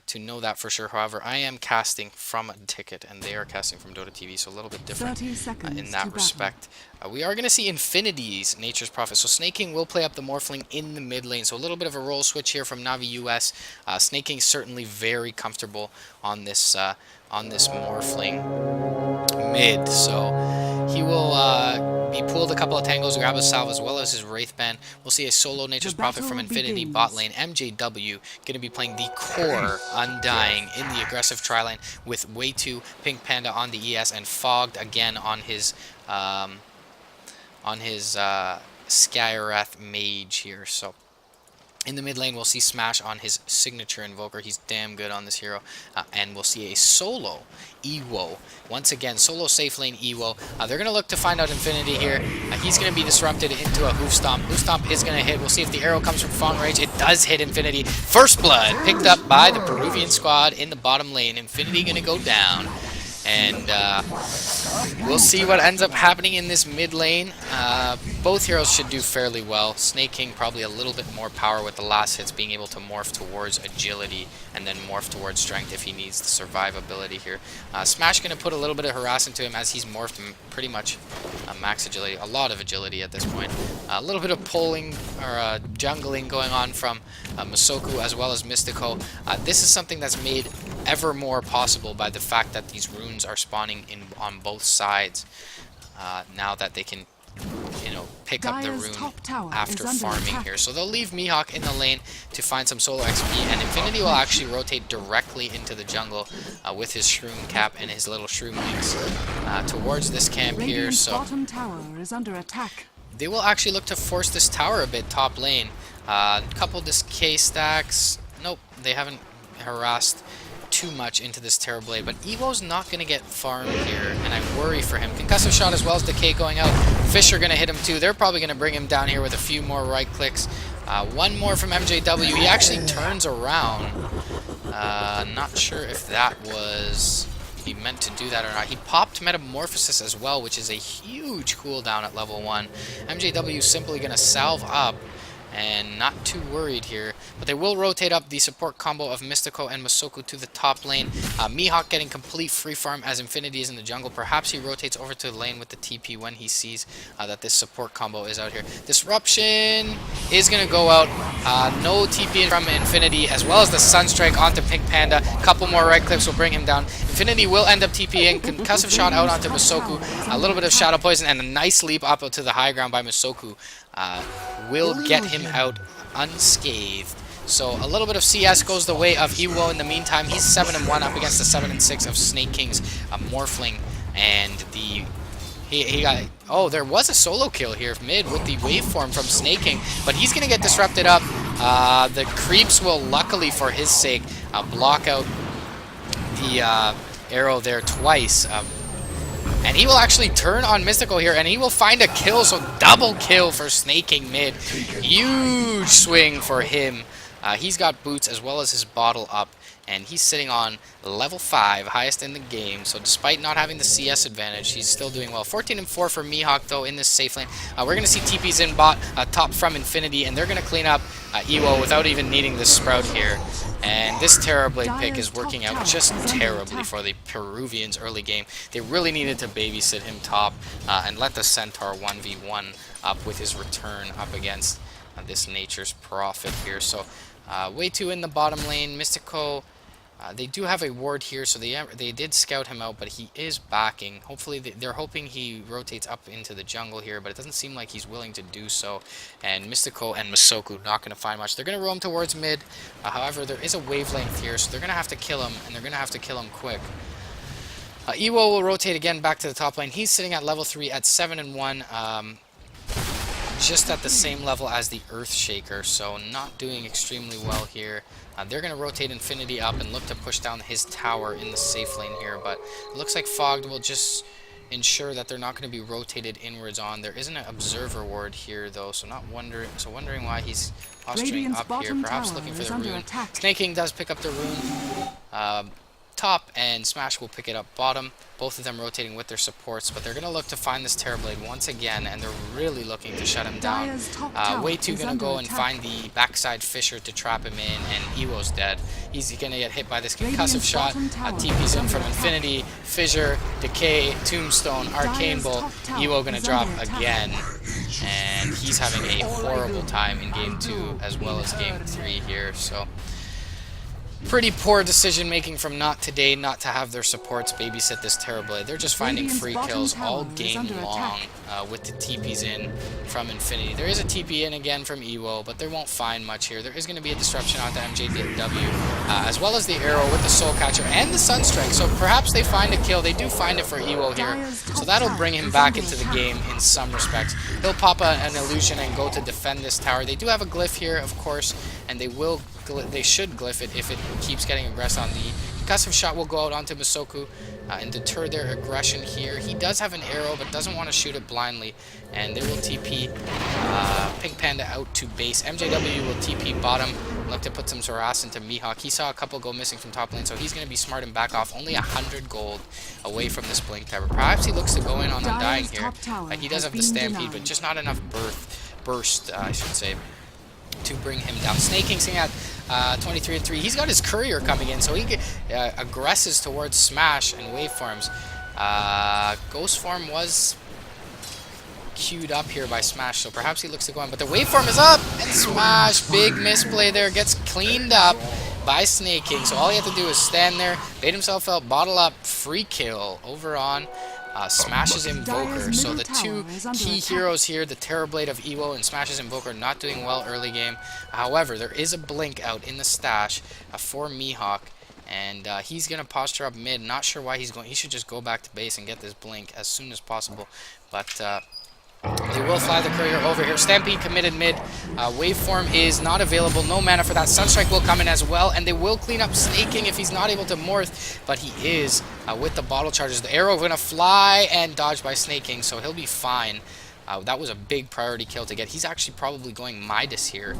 to know that for sure. However, I am casting from a ticket, and they are casting from Dota TV, so a little bit different in that respect. We are going to see Infinity's Nature's Prophet. So Snaking will play up the Morphling in the mid lane. So a little bit of a role switch here from Navi US. Snaking certainly very comfortable on this Morphling mid. So he will be pulled a couple of tangles, grab a salve as well as his Wraith Band. We'll see a solo Nature's Prophet from Infinity bot lane. MJW going to be playing the core Undying in the aggressive tri-lane with Way 2, Pink Panda on the ES, and Fogged again on his Skywrath Mage here. So in the mid lane, we'll see Smash on his signature Invoker. He's damn good on this hero. And we'll see a solo Ewo. Once again, solo safe lane Ewo. They're going to look to find out Infinity here. He's going to be disrupted into a Hoof Stomp. Hoof Stomp is going to hit. We'll see if the arrow comes from Fong Rage. It does hit Infinity. First Blood picked up by the Peruvian squad in the bottom lane. Infinity going to go down. And we'll see what ends up happening in this mid lane. Both heroes should do fairly well. Snake King probably a little bit more power with the last hits, being able to morph towards agility and then morph towards strength if he needs the survivability here. Smash going to put a little bit of harass into him as he's morphed pretty much max agility, a lot of agility at this point. A little bit of pulling or jungling going on from Masoku as well as Mystico. This is something that's made ever more possible by the fact that these runes are spawning in on both sides. Now that they can, you know, pick up the rune after farming here. So they'll leave Mihawk in the lane to find some solo XP, and Infinity will actually rotate directly into the jungle with his Shroom Cap and his little Shroom Wings towards this camp here. So they will actually look to force this tower a bit top lane. Couple Decay stacks. Nope, they haven't harassed too much into this Terrorblade, but Evo's not going to get farmed here, and I worry for him. Concussive Shot as well as Decay going out. Fish are going to hit him too. They're probably going to bring him down here with a few more right clicks. One more from MJW. He actually turns around. Not sure if that was he meant to do that or not. He popped Metamorphosis as well, which is a huge cooldown at level 1. MJW simply going to salve up and not too worried here, but they will rotate up the support combo of Mystico and Masoku to the top lane. Mihawk getting complete free farm as Infinity is in the jungle. Perhaps he rotates over to the lane with the TP when he sees that this support combo is out here. Disruption is going to go out. No TP from Infinity, as well as the Sunstrike onto Pink Panda. Couple more right clicks will bring him down. Infinity will end up TPing. Concussive Shot out onto Masoku. A little bit of Shadow Poison and a nice leap up to the high ground by Masoku. Will get him out unscathed. So a little bit of CS goes the way of Ewo in the meantime. He's 7-1 up against the 7-6 of Snake King's Morphling. And he got... Oh, there was a solo kill here mid with the waveform from Snake King, but he's going to get disrupted up. The creeps will, luckily for his sake, block out the arrow there twice. And he will actually turn on Mystical here, and he will find a kill, so double kill for Snake King mid. Huge swing for him. He's got boots as well as his bottle up, and he's sitting on level 5, highest in the game. So despite not having the CS advantage, he's still doing well. 14-4 for Mihawk, though, in this safe lane. We're going to see TP's in bot, top from Infinity, and they're going to clean up Ewo without even needing this Sprout here. And this Terrorblade pick is working out just terribly for the Peruvians early game. They really needed to babysit him top and let the Centaur 1v1 up with his return up against this Nature's Prophet here. So way too in the bottom lane. Mystico, they do have a ward here, so they did scout him out, but he is backing. Hopefully they're hoping he rotates up into the jungle here, but it doesn't seem like he's willing to do so. And Mystico and Masoku not going to find much. They're going to roam towards mid. However, there is a wavelength here, so they're going to have to kill him, and they're going to have to kill him quick. Ewo will rotate again back to the top lane. He's sitting at level 3 at 7-1. Just at the same level as the Earthshaker, so not doing extremely well here. They're going to rotate Infinity up and look to push down his tower in the safe lane here, but it looks like Fogged will just ensure that they're not going to be rotated inwards on. There isn't an Observer ward here, though, so wondering why he's posturing up here, perhaps looking for the rune. Snake King does pick up the rune top, and Smash will pick it up bottom. Both of them rotating with their supports, but they're going to look to find this Terrorblade once again, and they're really looking to shut him down. Way too going to go and find the backside Fissure to trap him in, and Ewo's dead. He's going to get hit by this Concussive Shot. TP's in from Infinity, Fissure, Decay, Tombstone, Arcane Bolt. Ewo going to drop again, and he's having a horrible time in Game 2 as well as Game 3 here, so... Pretty poor decision making from NoToday not to have their supports babysit this Terrorblade. They're just finding free kills all game long with the TPs in from Infinity. There is a TP in again from Ewo, but they won't find much here. There is going to be a disruption onto MJW, as well as the arrow with the Soul Catcher and the Sunstrike. So perhaps they find a kill. They do find it for Ewo here. So that'll bring him back into the game in some respects. He'll pop an illusion and go to defend this tower. They do have a glyph here, of course, and they should glyph it if it keeps getting aggressed on the Percussive Shot will go out onto Masoku and deter their aggression here. He does have an arrow, but doesn't want to shoot it blindly, and they will TP Pink Panda out to base. MJW will TP bottom, look to put some harass into Mihawk. He saw a couple go missing from top lane, so he's going to be smart and back off. Only 100 gold away from this Blink Tower. Perhaps he looks to go in on Undying here. He does have the Stampede, but just not enough burst, I should say, to bring him down. Snake King sitting at 23-3. He's got his courier coming in, so he aggresses towards Smash and Waveforms. Ghost Form was queued up here by Smash, so perhaps he looks to go in, but the Waveform is up, and Smash, big misplay there, gets cleaned up by Snake King. So all he had to do is stand there, bait himself out, bottle up, free kill over on Smash's Invoker. So the two key heroes here, the Terrorblade of Ewo and Smash's Invoker, not doing well early game. However, there is a Blink out in the stash for Mihawk, and he's going to posture up mid. Not sure why he's going. He should just go back to base and get this Blink as soon as possible. But they will fly the courier over here. Stampede committed mid. Waveform is not available. No mana for that. Sunstrike will come in as well, and they will clean up Snake King if he's not able to morph, but he is with the bottle charges. The arrow going to fly and dodge by Snake King, so he'll be fine. That was a big priority kill to get. He's actually probably going Midas here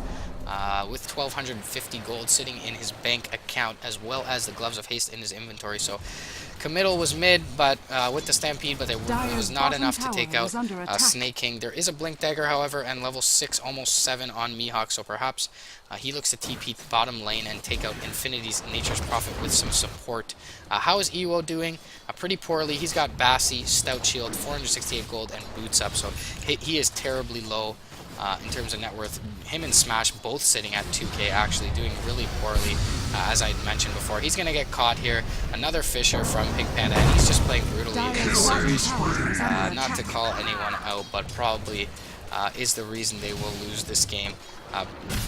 with 1,250 gold sitting in his bank account, as well as the Gloves of Haste in his inventory. So committal was mid, but with the Stampede, but it was not enough to take out Snake King. There is a Blink Dagger, however, and level 6, almost 7 on Mihawk, so perhaps he looks to TP bottom lane and take out Infinity's Nature's Prophet with some support. How is Ewo doing? Pretty poorly. He's got Bassi, Stout Shield, 468 gold, and Boots up, so he is terribly low in terms of net worth. Him and Smash both sitting at 2k, actually doing really poorly, as I mentioned before. He's going to get caught here. Another Fisher from Pink Panda, and he's just playing brutally in this series. Not to call anyone out, but probably is the reason they will lose this game.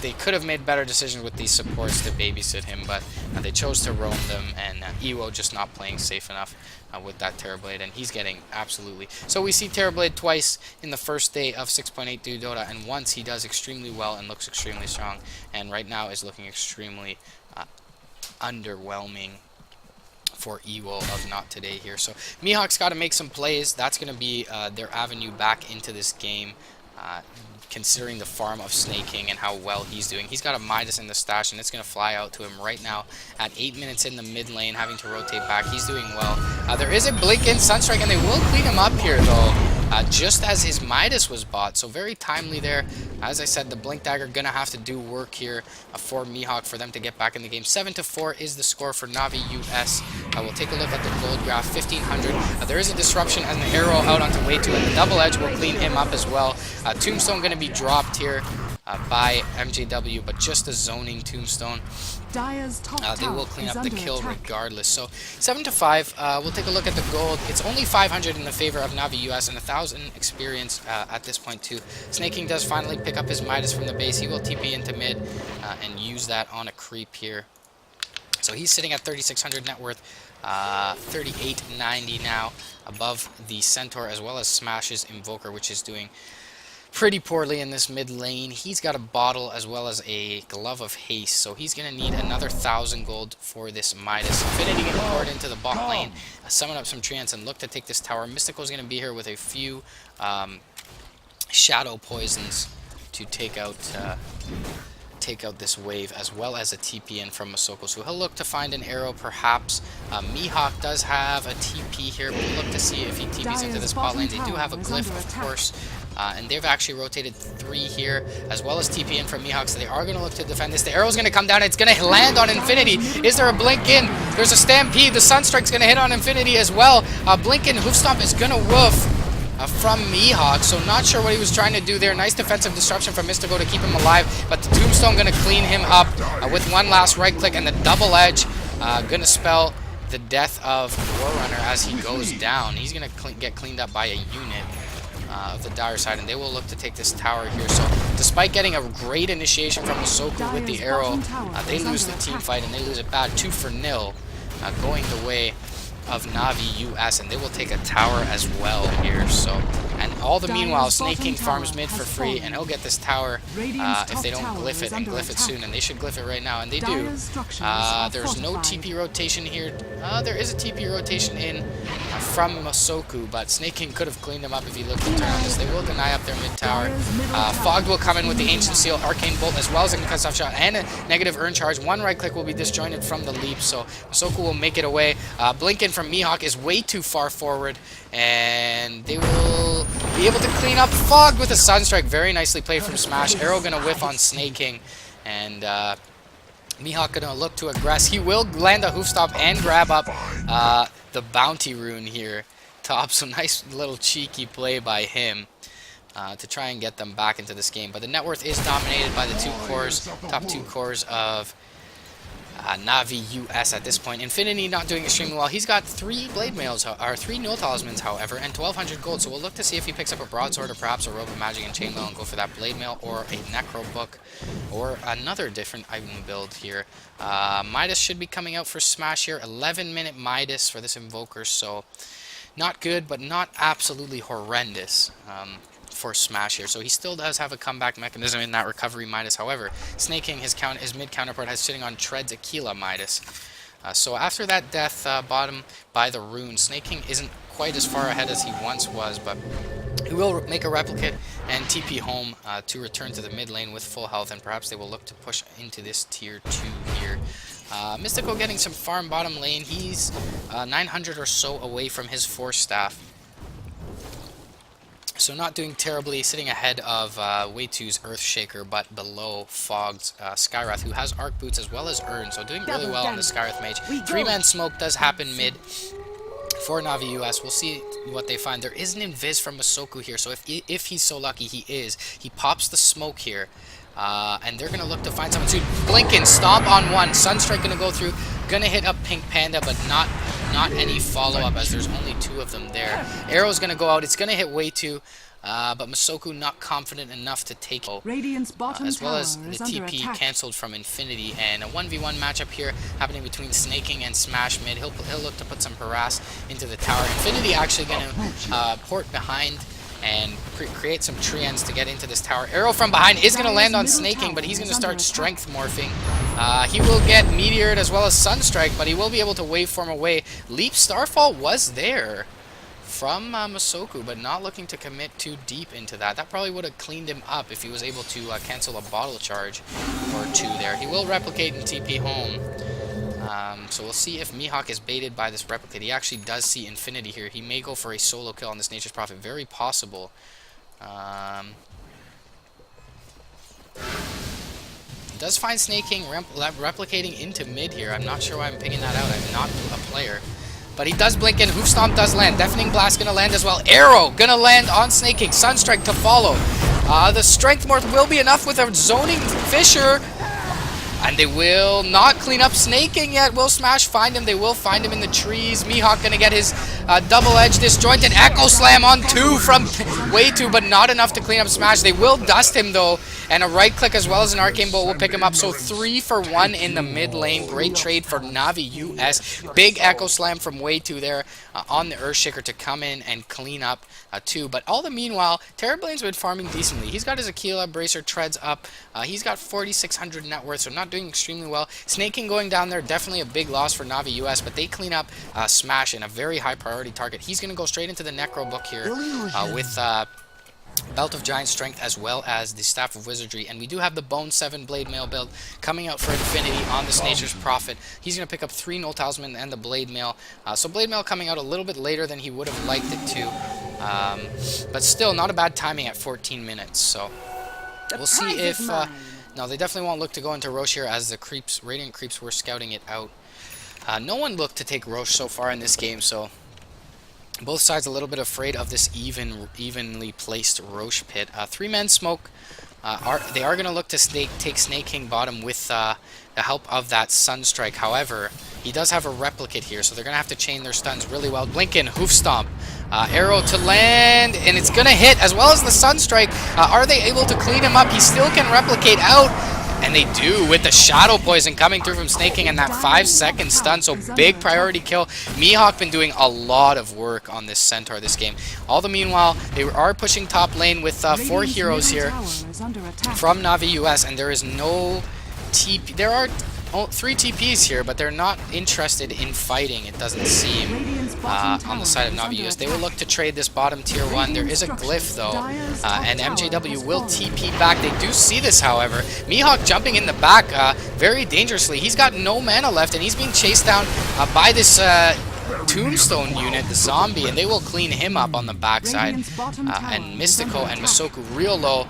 They could have made better decisions with these supports to babysit him, but they chose to roam them, and Ewo just not playing safe enough with that Terrorblade, and he's getting absolutely. So we see Terrorblade twice in the first day of 6.8 do Dota, and once he does extremely well and looks extremely strong, and right now is looking extremely underwhelming for Ewo of NoToday here. So Mihawk's got to make some plays. That's going to be their avenue back into this game, considering the farm of Snake King and how well he's doing. He's got a Midas in the stash, and it's going to fly out to him right now at 8 minutes in the mid lane, having to rotate back. He's doing well. There is a Blink in Sunstrike, and they will clean him up here, though, just as his Midas was bought. So very timely there. As I said, the Blink Dagger going to have to do work here for Mihawk for them to get back in the game. 7-4 is the score for Navi US. We'll take a look at the gold graph, 1,500. There is a disruption and an arrow out onto way 2, and the double edge will clean him up as well. Tombstone going to be dropped here by MJW, but just a zoning Tombstone. They will clean up the kill regardless. So 7-5. We'll take a look at the gold. It's only 500 in the favor of Navi US and 1,000 experience at this point too. Snake King does finally pick up his Midas from the base. He will TP into mid and use that on a creep here. So he's sitting at 3,600 net worth, 3,890 now, above the Centaur, as well as Smash's Invoker, which is doing pretty poorly in this mid lane. He's got a bottle as well as a Glove of Haste, so he's going to need another 1,000 gold for this Midas. Infinity going to pour it into the bot lane, summon up some treants, and look to take this tower. Mystical is going to be here with a few Shadow Poisons to take out this wave, as well as a TP in from Masoko. So he'll look to find an arrow, perhaps. Mihawk does have a TP here. We'll look to see if he TPs into this bot lane. They do have a Glyph, of course. And they've actually rotated 3 here, as well as TP in from Mihawk, so they are going to look to defend this. The arrow's going to come down. It's going to land on Infinity. Is there a Blink in? There's a Stampede. The Sunstrike's going to hit on Infinity as well. Blink in Hoofstomp is going to woof from Mihawk, so not sure what he was trying to do there. Nice defensive disruption from Mystico to keep him alive, but the Tombstone going to clean him up with one last right click, and the double edge going to spell the death of Warrunner as he goes down. He's going to get cleaned up by a unit of the dire side, and they will look to take this tower here. So despite getting a great initiation from Masoku with the arrow, they lose the team fight, and they lose it bad 2-0, going the way of Navi US, and they will take a tower as well here. So, and All the meanwhile, Snake King farms mid for free, and he'll get this tower if they don't glyph it, and glyph it soon, and they should glyph it right now, and they do. There's no TP rotation here. There is a TP rotation in from Masoku, but Snake King could have cleaned him up if he looked to turn on this. They will deny up their mid tower. Fogged will come in with the Ancient Seal, Arcane Bolt, as well as a concussive off shot, and a negative Urn Charge. One right click will be disjointed from the leap, so Masoku will make it away. Blinken from Mihawk is way too far forward, and they will be able to clean up. Fogged with a Sunstrike, very nicely played from Smash. Arrow gonna whiff on Snake King, and Mihawk gonna look to aggress. He will land a hoof stop and grab up the bounty rune here top. So nice little cheeky play by him to try and get them back into this game. But the net worth is dominated by the top two cores of Navi US at this point. Infinity not doing extremely well. He's got 3 blade mails, or 3 null talismans, however, and 1200 gold. So we'll look to see if he picks up a broadsword or perhaps a robe of magic and chainmail and go for that blade mail or a necro book or another different item build here. Midas should be coming out for Smash here. 11-minute Midas for this invoker, so not good, but not absolutely horrendous for Smash here. So he still does have a comeback mechanism in that recovery Midas. However, Snake King, his mid counterpart, has sitting on Tread's Aquila Midas. So after that death bottom by the rune, Snake King isn't quite as far ahead as he once was, but he will make a replicate and TP home to return to the mid lane with full health, and perhaps they will look to push into this tier 2 here. Mystical getting some farm bottom lane. He's 900 or so away from his 4 staff. So not doing terribly, sitting ahead of Way2's Earthshaker, but below Fogged's Skywrath, who has Arc Boots as well as Urn, so doing really well on the Skywrath Mage. 3-man smoke does happen mid for Navi US. We'll see what they find. There is an Invis from Masoku here, so if he's so lucky, he pops the smoke here. And they're going to look to find someone soon. Blinken, stomp on one. Sunstrike going to go through. Going to hit up Pink Panda, but not any follow-up as there's only 2 of them there. Arrow's going to go out. It's going to hit Way2, but Masoku not confident enough to take it. As well as the TP canceled from Infinity. And a 1v1 matchup here happening between Snake King and Smash mid. He'll look to put some harass into the tower. Infinity actually going to port behind and create some tree ends to get into this tower. Arrow from behind is going to land on Snake King, but he's going to start strength morphing. He will get Meteored as well as Sunstrike, but he will be able to waveform away. Leap Starfall was there from Masoku, but not looking to commit too deep into that. That probably would have cleaned him up if he was able to cancel a bottle charge or 2 there. He will replicate and TP home. So we'll see if Mihawk is baited by this replicate. He actually does see Infinity here. He may go for a solo kill on this Nature's Prophet. Very possible. Does find Snake King replicating into mid here. I'm not sure why I'm picking that out. I'm not a player. But he does blink in. Hoof Stomp does land. Deafening Blast gonna land as well. Arrow gonna land on Snake King. Sunstrike to follow. The Strength Morph will be enough with a zoning Fissure. And they will not clean up Snake King yet. Will Smash find him? They will find him in the trees. Mihawk gonna get his double-edged disjointed Echo Slam on 2 from Way2, but not enough to clean up Smash. They will dust him though, and a right click as well as an Arcane Bolt will pick him up. So 3 for 1 in the mid lane. Great trade for Navi US. Big Echo Slam from Way2 there on the Earthshaker to come in and clean up 2. But all the meanwhile, Terrablane's been farming decently. He's got his Aquila Bracer treads up. He's got 4,600 net worth, so not doing extremely well. Snake King going down there, definitely a big loss for Navi US, but they clean up Smash in a very high priority target. He's going to go straight into the Necro book here with Belt of Giant Strength as well as the Staff of Wizardry, and we do have the Bone 7 Blade Mail build coming out for Infinity on this Nature's Prophet. He's going to pick up 3 Null Talisman and the Blade Mail, so Blade Mail coming out a little bit later than he would have liked it to, but still not a bad timing at 14 minutes, so we'll see if... no, they definitely won't look to go into Roche here as the Radiant Creeps were scouting it out. No one looked to take Roche so far in this game, so both sides a little bit afraid of this evenly placed Roche pit. 3-man smoke. They are going to look to take Snake King bottom with the help of that Sunstrike. However, he does have a replicate here, so they're going to have to chain their stuns really well. Blinken, Hoof Stomp. Arrow to land, and it's going to hit as well as the Sunstrike. Are they able to clean him up? He still can replicate out. And they do, with the Shadow Poison coming through from Snake King and that 5-second stun. So big priority kill. Mihawk been doing a lot of work on this Centaur this game. All the meanwhile, they are pushing top lane with 4 heroes here from Navi US, and there is no TP. There are 3 TPs here, but they're not interested in fighting, it doesn't seem, on the side of Navi US. They will look to trade this bottom tier 1. There is a glyph, though, and MJW will TP back. They do see this, however. Mihawk jumping in the back very dangerously. He's got no mana left, and he's being chased down by this Tombstone unit, the zombie, and they will clean him up on the backside. And Mystico and Masoku real low.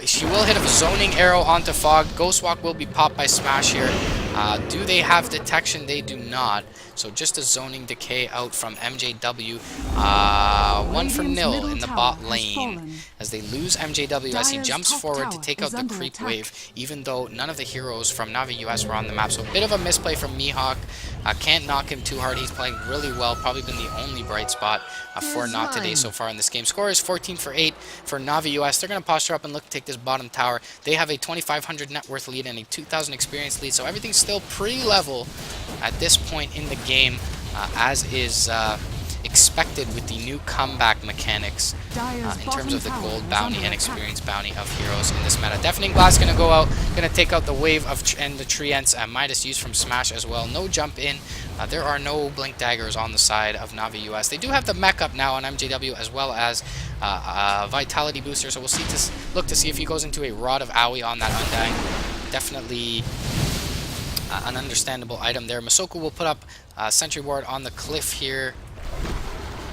She will hit a zoning arrow onto Fog. Ghostwalk will be popped by Smash here. Do they have detection? They do not. So just a zoning decay out from MJW. 1 for nil in the bot lane as they lose MJW as he jumps forward to take out the creep wave, even though none of the heroes from Navi US were on the map. So a bit of a misplay from Mihawk. Can't knock him too hard. He's playing really well. Probably been the only bright spot for NoToday so far in this game. Score is 14 for 8 for Navi US. They're going to posture up and look to take this bottom tower. They have a 2,500 net worth lead and a 2,000 experience lead. So everything's still pretty level at this point in the game, as is expected with the new comeback mechanics in terms of the gold bounty and experience bounty of heroes in this meta. Deafening Blast going to go out, going to take out the wave of and the Treants. Midas used from Smash as well. No jump in. There are no Blink Daggers on the side of Navi US. They do have the mech up now on MJW as well as Vitality Booster, so we'll look to see if he goes into a Rod of Aoi on that Undying. Definitely an understandable item there. Masoku will put up Sentry Ward on the cliff here.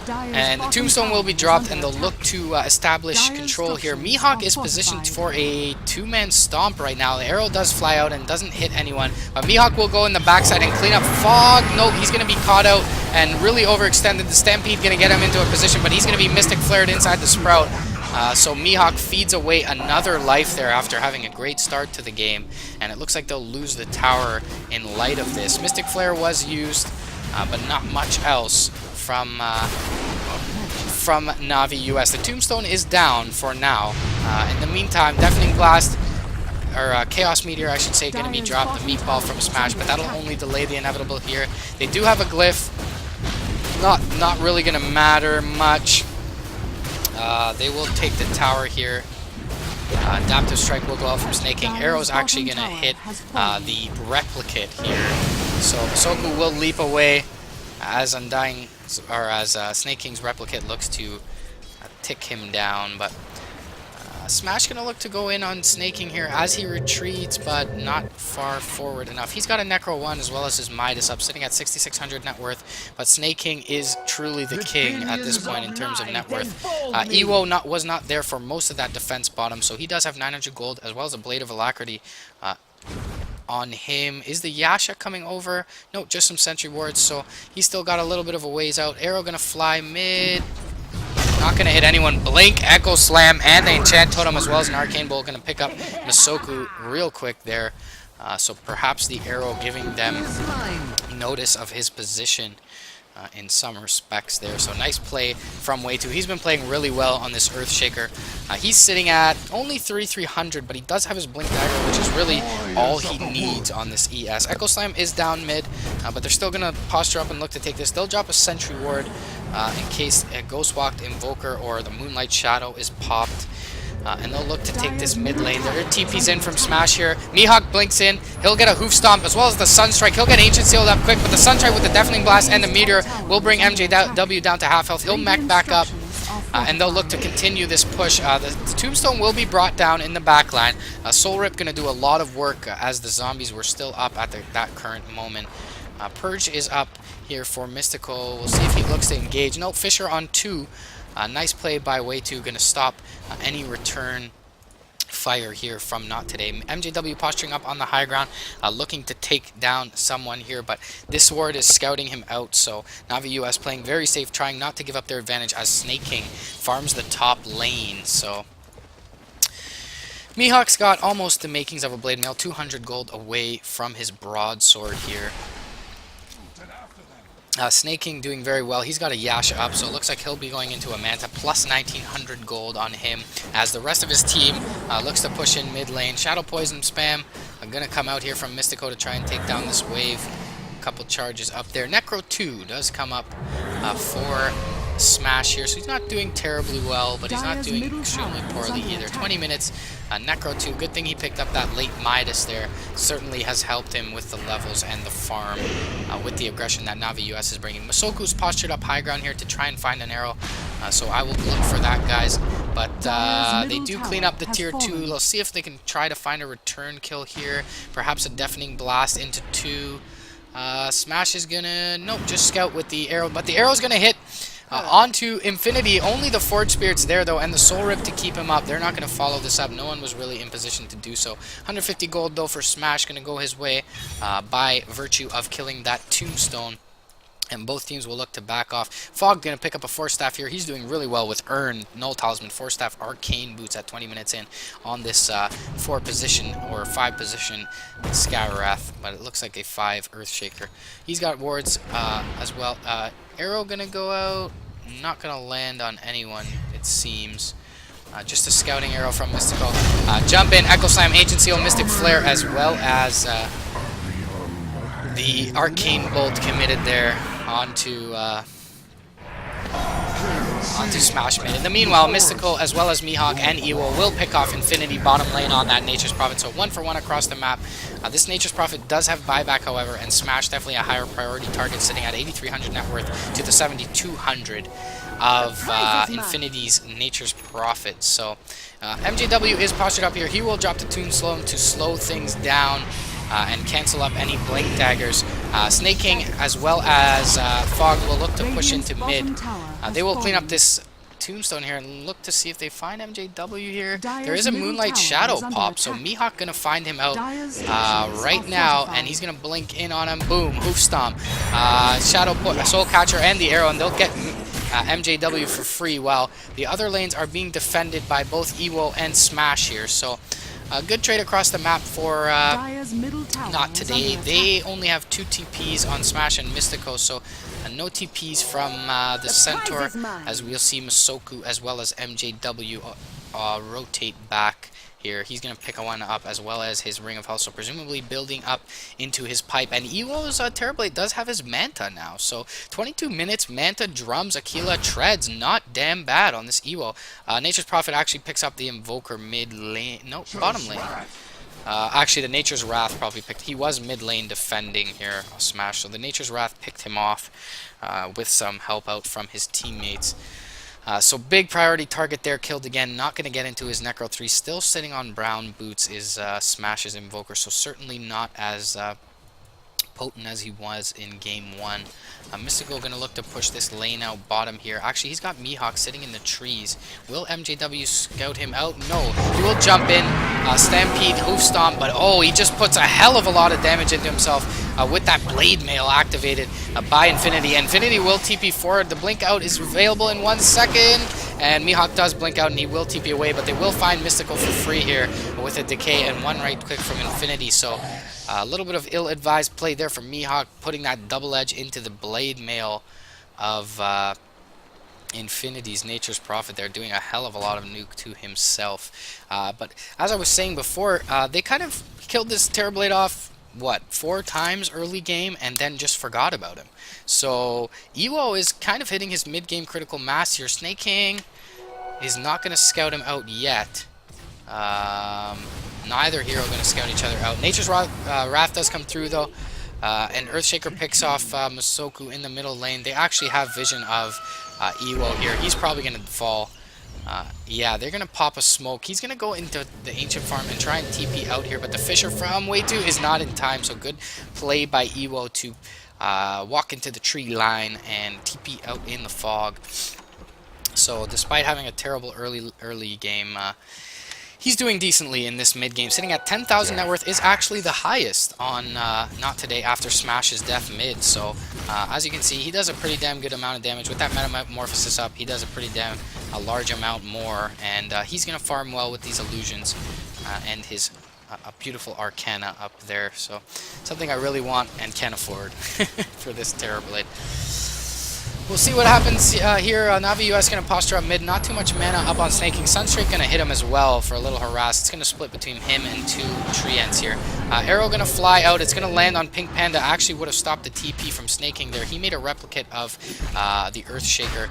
And the Tombstone will be dropped, and they'll look to establish control here. Mihawk is positioned for a 2-man stomp right now. The arrow does fly out and doesn't hit anyone. But Mihawk will go in the backside and clean up Fog. Nope, he's going to be caught out and really overextended. The Stampede going to get him into a position, but he's going to be Mystic Flared inside the Sprout. So Mihawk feeds away another life there after having a great start to the game. And it looks like they'll lose the tower in light of this. Mystic Flare was used, but not much else from Navi US. The Tombstone is down for now. In the meantime, Deafening Blast, or Chaos Meteor I should say, going to be dropped. The Meatball from Smash, but that'll only delay the inevitable here. They do have a glyph. Not really going to matter much. They will take the tower here. Adaptive Strike will go out from Snake King. Arrow's actually going to hit the Replicate here. So Soku will leap away as Undying, or as Snake King's Replicate looks to tick him down, but Smash gonna look to go in on Snake King here as he retreats, but not far forward enough. He's got a Necro 1 as well as his Midas up, sitting at 6,600 net worth, but Snake King is truly the king at this point in terms of net worth. Ewo was not there for most of that defense bottom, so he does have 900 gold as well as a Blade of Alacrity on him. Is the Yasha coming over? No, just some Sentry Wards, so he's still got a little bit of a ways out. Arrow gonna fly mid. Not gonna hit anyone. Blink, Echo Slam, and the Enchant Totem as well as an Arcane Bolt. Gonna pick up Masoku real quick there. So perhaps the Arrow giving them notice of his position in some respects there. So nice play from Way2. He's been playing really well on this Earthshaker. He's sitting at only 3,300, but he does have his Blink Dagger, which is really all he needs on this ES. Echo Slam is down mid, but they're still going to posture up and look to take this. They'll drop a Sentry Ward in case a Ghostwalked Invoker or the Moonlight Shadow is popped. And they'll look to take this mid lane. Their TP's in from Smash here. Mihawk blinks in. He'll get a Hoof Stomp as well as the Sunstrike. He'll get Ancient Sealed up quick, but the Sunstrike with the Deafening Blast and the Meteor will bring MJW down to half health. He'll mech back up, and they'll look to continue this push. The Tombstone will be brought down in the backline. Soul Rip going to do a lot of work as the zombies were still up at that current moment. Purge is up here for Mystical. We'll see if he looks to engage. No, Fisher on 2. Nice play by Way2, going to stop any return fire here from NoToday. MJW posturing up on the high ground, looking to take down someone here, but this ward is scouting him out, so Navi US playing very safe, trying not to give up their advantage as Snake King farms the top lane. So Mihawk's got almost the makings of a Blade Mail, 200 gold away from his broadsword here. Snake King doing very well. He's got a Yasha up, so it looks like he'll be going into a Manta, plus 1900 gold on him, as the rest of his team looks to push in mid lane. Shadow Poison spam. I'm going to come out here from Mystico to try and take down this wave. A couple charges up there. Necro 2 does come up for Smash here, so he's not doing terribly well, but he's not doing extremely poorly either. 20 minutes, Necro 2, good thing he picked up that late Midas there. Certainly has helped him with the levels and the farm with the aggression that Navi US is bringing. Masoku's postured up high ground here to try and find an arrow, so I will look for that, guys. But they do clean up the tier 2. Let's see if they can try to find a return kill here. Perhaps a deafening blast into 2. Smash is gonna, nope, just scout with the arrow, but the arrow's gonna hit onto Infinity. Only the Forge Spirit's there, though, and the Soul Rip to keep him up. They're not going to follow this up. No one was really in position to do so. 150 gold, though, for Smash. Going to go his way by virtue of killing that Tombstone. And both teams will look to back off. Fog going to pick up a 4-staff here. He's doing really well with Earn, Null Talisman, 4-staff Arcane Boots at 20 minutes in on this 4-position or 5-position Skywrath. But it looks like a 5 Earthshaker. He's got wards as well. Arrow going to go out. Not going to land on anyone, it seems. Just a scouting arrow from Mystical. Jump in, Echo Slam, Ancient Seal, Mystic Flare, as well as the Arcane Bolt committed there onto Smash Mid. In the meanwhile, Mystical as well as Mihawk and Ewell will pick off Infinity bottom lane on that Nature's Prophet, so 1-for-1 across the map. This Nature's Prophet does have buyback, however, and Smash definitely a higher priority target, sitting at 8,300 net worth to the 7,200 of Infinity's Nature's Prophet. So MJW is postured up here. He will drop the Toon Slow to slow things down and cancel up any Blink Daggers. Snake King as well as Fog will look to push into mid. They will clean up this Tombstone here and look to see if they find MJW here. There is a Moonlight Shadow pop, so Mihawk gonna find him out right now, and he's gonna blink in on him. Boom, Hoof Stomp, Shadow Soul Catcher, and the arrow, and they'll get MJW for free, while the other lanes are being defended by both Ewo and Smash here. So a good trade across the map for NoToday. They only have 2 TPs on Smash and Mystico, so no TPs from the Centaur, as we'll see Masoku as well as MJW rotate back here. He's going to pick one up as well as his Ring of Health, so presumably building up into his pipe. And Ewo's Terrorblade does have his Manta now, so 22 minutes, Manta, Drums, Aquila, Treads, not damn bad on this Ewo. Nature's Prophet actually picks up the Invoker mid lane, no, bottom lane. Actually, the Nature's Wrath probably picked, he was mid lane defending here, Smash, so the Nature's Wrath picked him off with some help out from his teammates. So big priority target there, killed again, not going to get into his Necro 3, still sitting on brown boots is Smash's Invoker, so certainly not as potent as he was in game 1. Mystical going to look to push this lane out bottom here. Actually, he's got Mihawk sitting in the trees. Will MJW scout him out? No. He will jump in, Stampede, Hoof Stomp, but oh, he just puts a hell of a lot of damage into himself with that Blade Mail activated by Infinity. Infinity will TP forward. The blink out is available in 1 second, and Mihawk does blink out and he will TP away, but they will find Mystical for free here with a decay and 1 right click from Infinity. So a little bit of ill-advised play there from Mihawk, putting that double edge into the Blade Mail of Infinity's Nature's Prophet there, doing a hell of a lot of nuke to himself. But as I was saying before, they kind of killed this Terrorblade off, what, 4 times early game, and then just forgot about him. So Ewo is kind of hitting his mid-game critical mass here. Snake King is not going to scout him out yet. Neither hero going to scout each other out. Nature's Wrath does come through, though. And Earthshaker picks off Masoku in the middle lane. They actually have vision of Ewo here. He's probably going to fall. Yeah, they're going to pop a smoke. He's going to go into the Ancient Farm and try and TP out here, but the Fisher from way 2 is not in time, so good play by Ewo to walk into the tree line and TP out in the fog. So despite having a terrible early game, he's doing decently in this mid-game. Sitting at 10,000 net worth is actually the highest on NoToday after Smash's death mid. So as you can see, he does a pretty damn good amount of damage. With that Metamorphosis up, he does a pretty damn large amount more. And he's going to farm well with these illusions and his a beautiful Arcana up there. So something I really want and can't afford for this Terrorblade. We'll see what happens here. Navi US going to posture up mid. Not too much mana up on Snaking. Sunstrike going to hit him as well for a little harass. It's going to split between him and 2 Treants here. Arrow going to fly out. It's going to land on Pink Panda. Actually would have stopped the TP from Snaking there. He made a replicate of the Earthshaker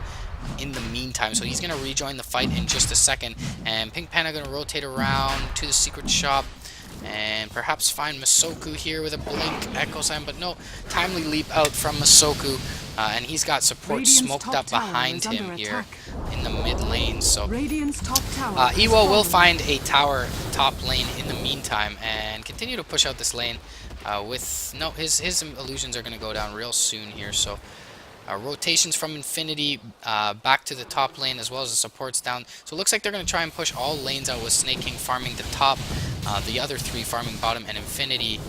in the meantime, so he's going to rejoin the fight in just a second. And Pink Panda going to rotate around to the secret shop and perhaps find Masoku here with a blink echo sign, but no, timely leap out from Masoku, and he's got support smoked up behind him here in the mid lane. So Ewo will find a tower top lane in the meantime and continue to push out this lane with no, his illusions are going to go down real soon here. So rotations from Infinity back to the top lane, as well as the supports down. So it looks like they're going to try and push all lanes out with Snaking farming the top, the other 3 farming bottom, and Infinity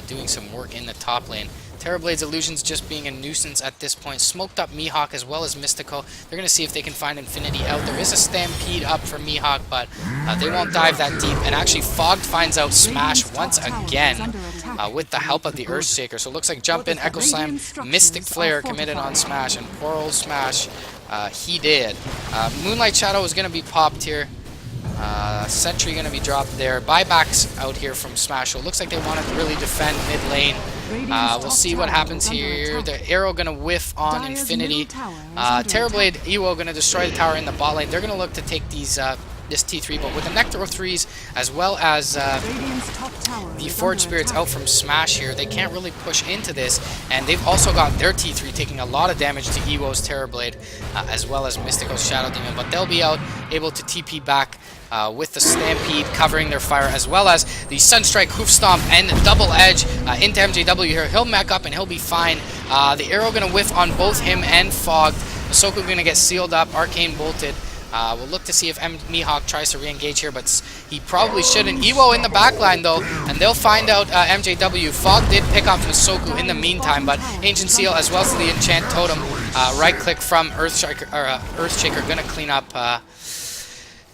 doing some work in the top lane. Terrorblade's illusions just being a nuisance at this point. Smoked up Mihawk as well as Mystical. They're going to see if they can find Infinity out. There is a Stampede up for Mihawk, but they won't dive that deep. And actually, Fogged finds out Smash once again with the help of the Earthshaker. So it looks like Jump In, Echo Slam, Mystic Flare committed on Smash, and poor old Smash, he did. Moonlight Shadow is going to be popped here. Sentry going to be dropped there. Buybacks out here from Smash. So it looks like they want to really defend mid lane. We'll see what happens here. The arrow going to whiff on Infinity. Terrorblade, Ewo going to destroy the tower in the bot lane. They're going to look to take these this T3, but with the Nectar of 3s as well as the Forge Spirits out from Smash here, they can't really push into this, and they've also got their T3 taking a lot of damage to Ewo's Terrorblade as well as Mystical's Shadow Demon, but they'll be out able to TP back with the Stampede covering their fire, as well as the Sunstrike, Hoof Stomp, and Double Edge into MJW here. He'll mech up and he'll be fine. The arrow going to whiff on both him and Fogged. Masoku going to get sealed up, Arcane Bolted. We'll look to see if Mihawk tries to re-engage here, but he probably shouldn't. Ewo in the backline, though, and they'll find out MJW. Fog did pick off Masoku in the meantime, but Ancient Seal as well as the Enchant Totem, right-click from Earthshaker, going to clean up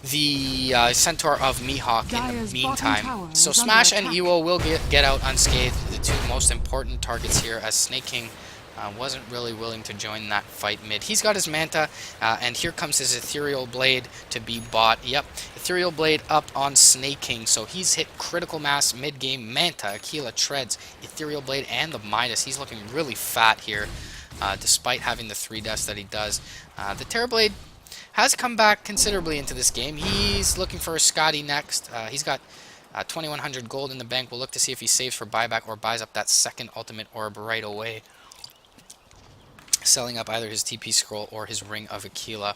the Centaur of Mihawk in the meantime. So Smash and Ewo will get out unscathed, the 2 most important targets here, as Snaking wasn't really willing to join that fight mid. He's got his Manta, and here comes his Ethereal Blade to be bought. Yep, Ethereal Blade up on Snaking, so he's hit critical mass mid-game. Manta, Aquila, Treads, Ethereal Blade, and the Midas. He's looking really fat here, despite having the 3 deaths that he does. The Terrorblade has come back considerably into this game. He's looking for a Scotty next. He's got 2100 gold in the bank. We'll look to see if he saves for buyback or buys up that second ultimate orb right away, selling up either his TP scroll or his Ring of Aquila.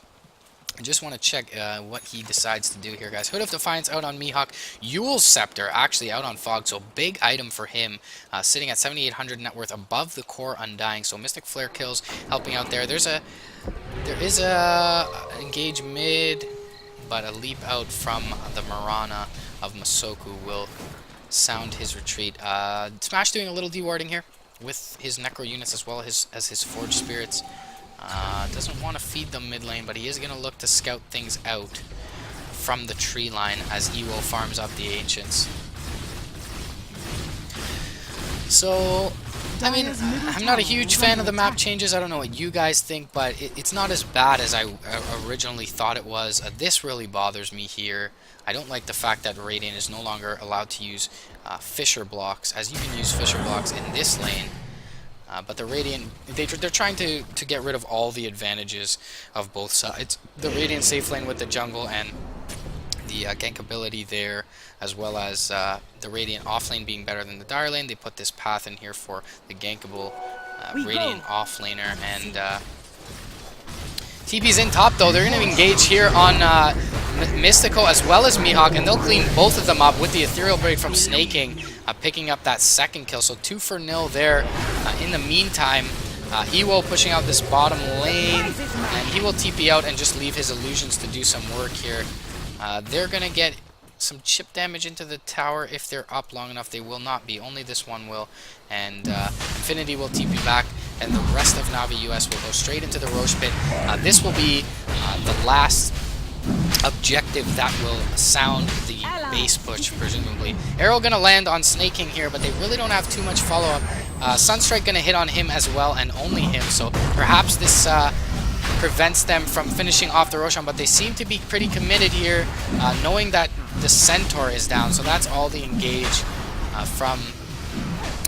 I just want to check what he decides to do here, guys. Hood of Defiance out on Mihawk. Yule's Scepter actually out on Fog, so big item for him, sitting at 7,800 net worth above the core Undying. So Mystic Flare kills helping out there. There is a engage mid, but a leap out from the Mirana of Masoku will sound his retreat. Smash doing a little dewarding here with his Necro units as well as his Forge Spirits. Doesn't want to feed them mid lane, but he is going to look to scout things out from the tree line as Ewo farms up the Ancients. So, I mean, I'm not a huge fan of the map changes. I don't know what you guys think, but it's not as bad as I originally thought it was. This really bothers me here. I don't like the fact that Radiant is no longer allowed to use Fissure blocks, as you can use Fissure blocks in this lane. But the Radiant, they're trying to get rid of all the advantages of both sides. The Radiant safe lane with the jungle and the gank ability there, as well as the Radiant offlane being better than the Dire lane. They put this path in here for the gankable Radiant offlaner. And TP's in top, though. They're going to engage here on Mystical as well as Mihawk, and they'll clean both of them up with the Ethereal Blade from Snaking, picking up that second kill. So 2-0 there. In the meantime, Ewo pushing out this bottom lane, and he will TP out and just leave his illusions to do some work here. They're going to get some chip damage into the tower if they're up long enough. They will not be. Only this one will. And Infinity will TP back, and the rest of Navi US will go straight into the Roche Pit. This will be the last objective that will sound the base push, presumably. Arrow gonna land on Snake King here, but they really don't have too much follow-up. Sunstrike gonna hit on him as well, and only him, so perhaps this prevents them from finishing off the Roshan, but they seem to be pretty committed here, knowing that the Centaur is down, so that's all the engage from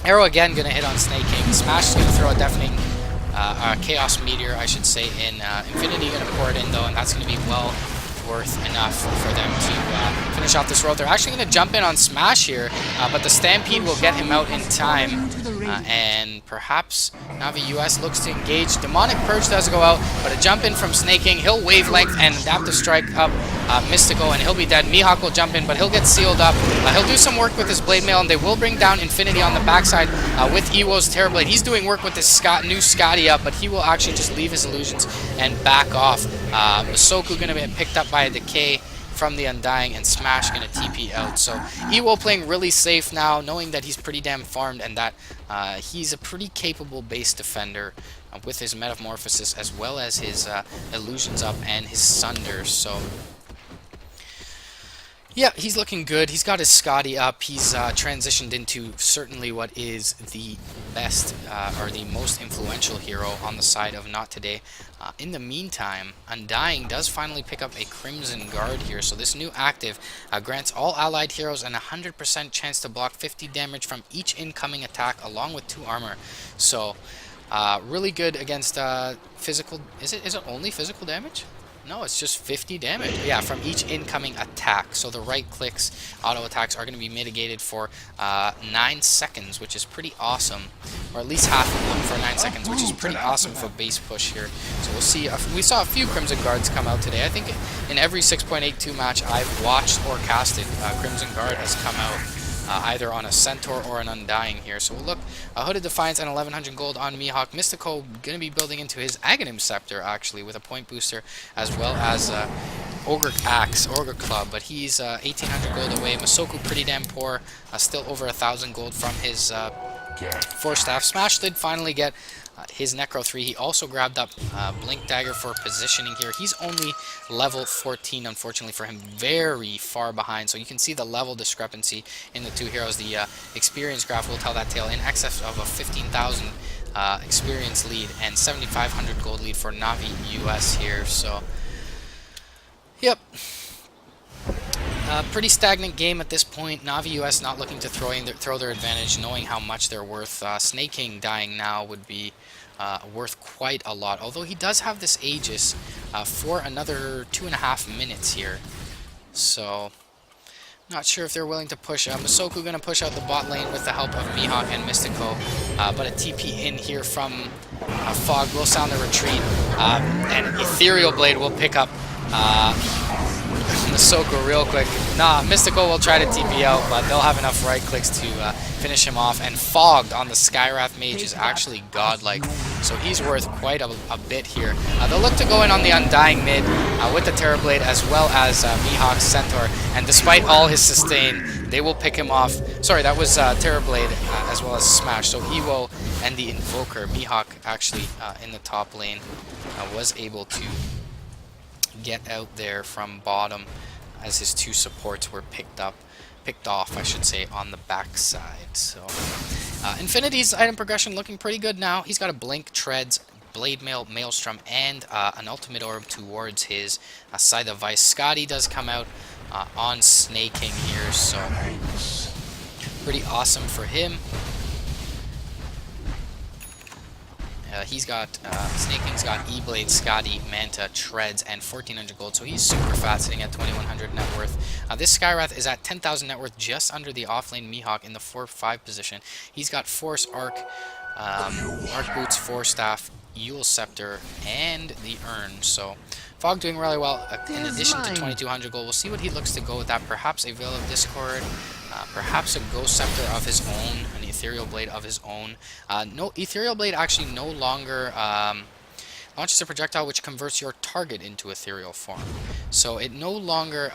Arrow. Again gonna hit on Snake King. Smash is gonna throw a deafening Chaos Meteor, I should say, in Infinity gonna pour it in though, and that's gonna be well worth enough for them to finish off this road. They're actually going to jump in on Smash here, but the Stampede will get him out in time, and perhaps Navi US looks to engage. Demonic Purge does go out, but a jump in from Snake King. He'll Wavelength and Adaptive Strike up Mystical, and he'll be dead. Mihawk will jump in, but he'll get sealed up. He'll do some work with his Blade Mail, and they will bring down Infinity on the backside with Ewo's Terrorblade. He's doing work with this new Scotty up, but he will actually just leave his illusions and back off. Masoku going to get picked up by a Decay from the Undying, and Smash going to TP out. So Ewo playing really safe now, knowing that he's pretty damn farmed and that he's a pretty capable base defender with his Metamorphosis as well as his Illusions up and his Sunder. So yeah, he's looking good. He's got his Scotty up. He's transitioned into certainly what is the best or the most influential hero on the side of NoToday. In the meantime, Undying does finally pick up a Crimson Guard here. So this new active grants all allied heroes an 100% chance to block 50 damage from each incoming attack along with 2 armor. So really good against physical. Is it only physical damage? No, it's just 50 damage. Yeah, from each incoming attack. So the right clicks, auto attacks are going to be mitigated for 9 seconds, which is pretty awesome. Or at least half of them for 9 seconds, which is pretty awesome for base push here. So we'll see. We saw a few Crimson Guards come out today. I think in every 6.82 match I've watched or casted, Crimson Guard has come out. Either on a Centaur or an Undying here. So we'll look, Hooded Defiance and 1100 gold on Mihawk. Mystical going to be building into his Aghanim Scepter, actually, with a point booster, as well as Ogre Axe, Ogre Club, but he's 1800 gold away. Masoku pretty damn poor, still over 1000 gold from his Force Staff. Smash did finally get his Necro 3. He also grabbed up Blink Dagger for positioning here. He's only level 14, unfortunately for him, very far behind. So you can see the level discrepancy in the two heroes. The experience graph will tell that tale. In excess of a 15,000 experience lead and 7,500 gold lead for Navi US here. So, yep. Pretty stagnant game at this point. Navi US not looking to throw their advantage, knowing how much they're worth. Snake King dying now would be worth quite a lot, although he does have this Aegis for another 2.5 minutes here. So, not sure if they're willing to push. Masoku going to push out the bot lane with the help of Mihawk and Mystico, but a TP in here from Fog will sound the retreat, and Ethereal Blade will pick up Masoku real quick. Nah, Mystical will try to TP out, but they'll have enough right clicks to finish him off. And Fogged on the Skywrath Mage is actually godlike, so he's worth quite a bit here. They'll look to go in on the Undying mid with the Terrorblade as well as Mihawk's Centaur, and despite all his sustain, they will pick him off. Sorry, that was Terrorblade as well as Smash, so Ewo and the Invoker. Mihawk actually in the top lane was able to get out there from bottom as his two supports were picked off, I should say, on the backside. So Infinity's item progression looking pretty good now. He's got a Blink, Treads, Blade Mail, Maelstrom, and an Ultimate Orb towards his Scythe of Vice. Scotty does come out on Snake King here, so pretty awesome for him. He's got, Snake King's got E-Blade, Scotty, Manta, Treads, and 1400 gold, so he's super fat, sitting at 2100 net worth. This Skywrath is at 10,000 net worth, just under the offlane Mihawk in the 4-5 position. He's got Force Arc, Arc Boots, Force Staff, Eul Scepter, and the Urn, so Fog doing really well. In addition to 2200 gold, we'll see what he looks to go with that. Perhaps a Veil of Discord, perhaps a Ghost Scepter of his own, an Ethereal Blade of his own. No, Ethereal Blade actually no longer launches a projectile which converts your target into ethereal form. So it no longer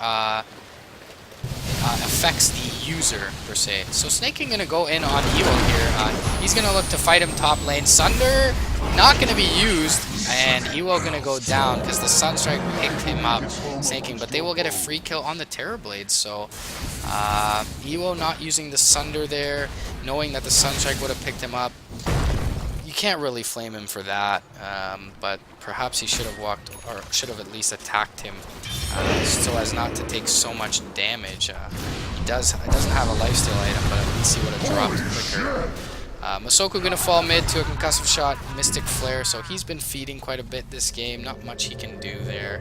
affects the user, per se. So Snake King going to go in on Evo here. He's going to look to fight him top lane. Sunder not going to be used, and Ewo going to go down because the Sunstrike picked him up, snaking, but they will get a free kill on the Terrorblade. So Ewo not using the Sunder there, knowing that the Sunstrike would have picked him up. You can't really flame him for that, but perhaps he should have walked, or should have at least attacked him so as not to take so much damage. He doesn't have a lifesteal item, but at least he would have dropped quicker. Masoku gonna fall mid to a concussive shot, Mystic Flare, so he's been feeding quite a bit this game. Not much he can do there,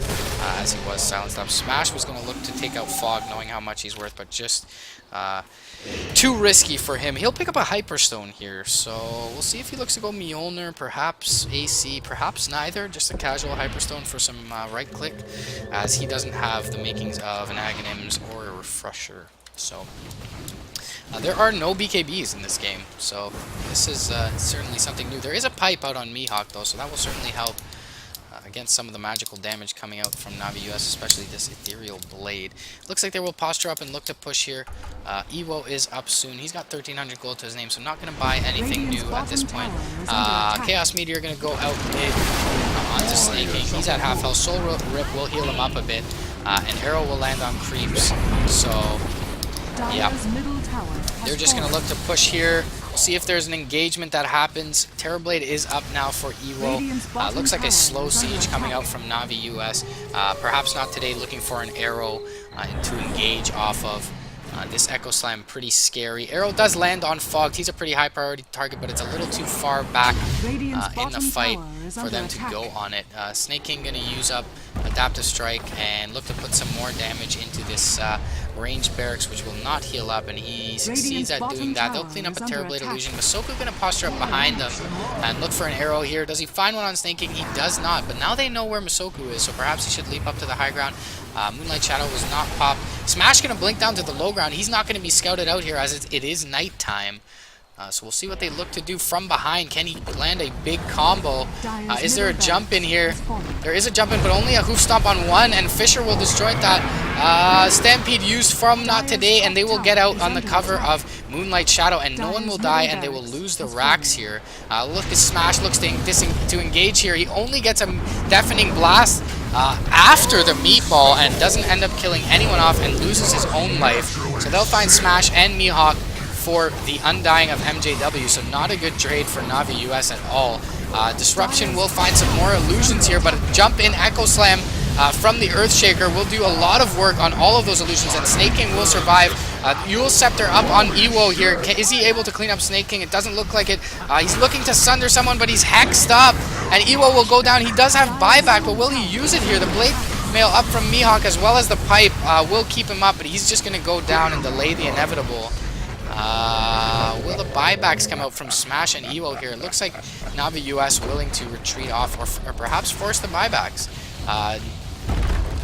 as he was silenced up. Smash was gonna look to take out Fog, knowing how much he's worth, but just too risky for him. He'll pick up a Hyperstone here, so we'll see if he looks to go Mjolnir, perhaps AC, perhaps neither, just a casual Hyperstone for some right click, as he doesn't have the makings of an Aghanims or a Refresher. So there are no BKBs in this game, so this is certainly something new. There is a pipe out on Mihawk though, so that will certainly help against some of the magical damage coming out from Navi US, especially this Ethereal Blade. Looks like they will posture up and look to push here. Ewo is up soon. He's got 1,300 gold to his name, so not going to buy anything new at this point. Chaos Meteor going to go out mid onto Snaking. He's at half health. Soul Rip will heal him up a bit, and Arrow will land on creeps. So yeah, they're just going to look to push here. We'll see if there's an engagement that happens. Terrorblade is up now for Ewo. Looks like a slow siege coming out from Navi US. Perhaps not today, looking for an Arrow to engage off of. This Echo Slam pretty scary. Arrow does land on Fogged. He's a pretty high priority target, but it's a little too far back in the fight for them to go on it. Snake King going to use up Adaptive Strike and look to put some more damage into this ranged barracks, which will not heal up, and he succeeds at doing that. They'll clean up a Terrorblade illusion. Masoku going to posture up behind them and look for an arrow here. Does he find one on Snake King? He does not, but now they know where Masoku is, so perhaps he should leap up to the high ground. Moonlight Shadow was not popped. Smash going to blink down to the low ground. He's not going to be scouted out here as it is nighttime. So we'll see what they look to do from behind. Can he land a big combo? Is there a jump in here? There is a jump in, but only a hoof stomp on one, and Fisher will destroy that. Stampede used from Not Today, and they will get out on the cover of Moonlight Shadow, and no one will die, and they will lose the racks here. Look at Smash looks to engage here. He only gets a deafening blast after the meatball and doesn't end up killing anyone off and loses his own life. So they'll find Smash and Mihawk for the undying of MJW, so not a good trade for Navi US at all. Disruption will find some more illusions here, but a jump in Echo Slam from the Earthshaker will do a lot of work on all of those illusions, and Snake King will survive. Yule Scepter up on Ewo here. Is he able to clean up Snake King? It doesn't look like it. He's looking to sunder someone, but he's hexed up, and Ewo will go down. He does have buyback, but will he use it here? The Blade Mail up from Mihawk as well as the Pipe will keep him up, but he's just going to go down and delay the inevitable. Will the buybacks come out from Smash and Ewo here? It looks like Navi US willing to retreat off or perhaps force the buybacks.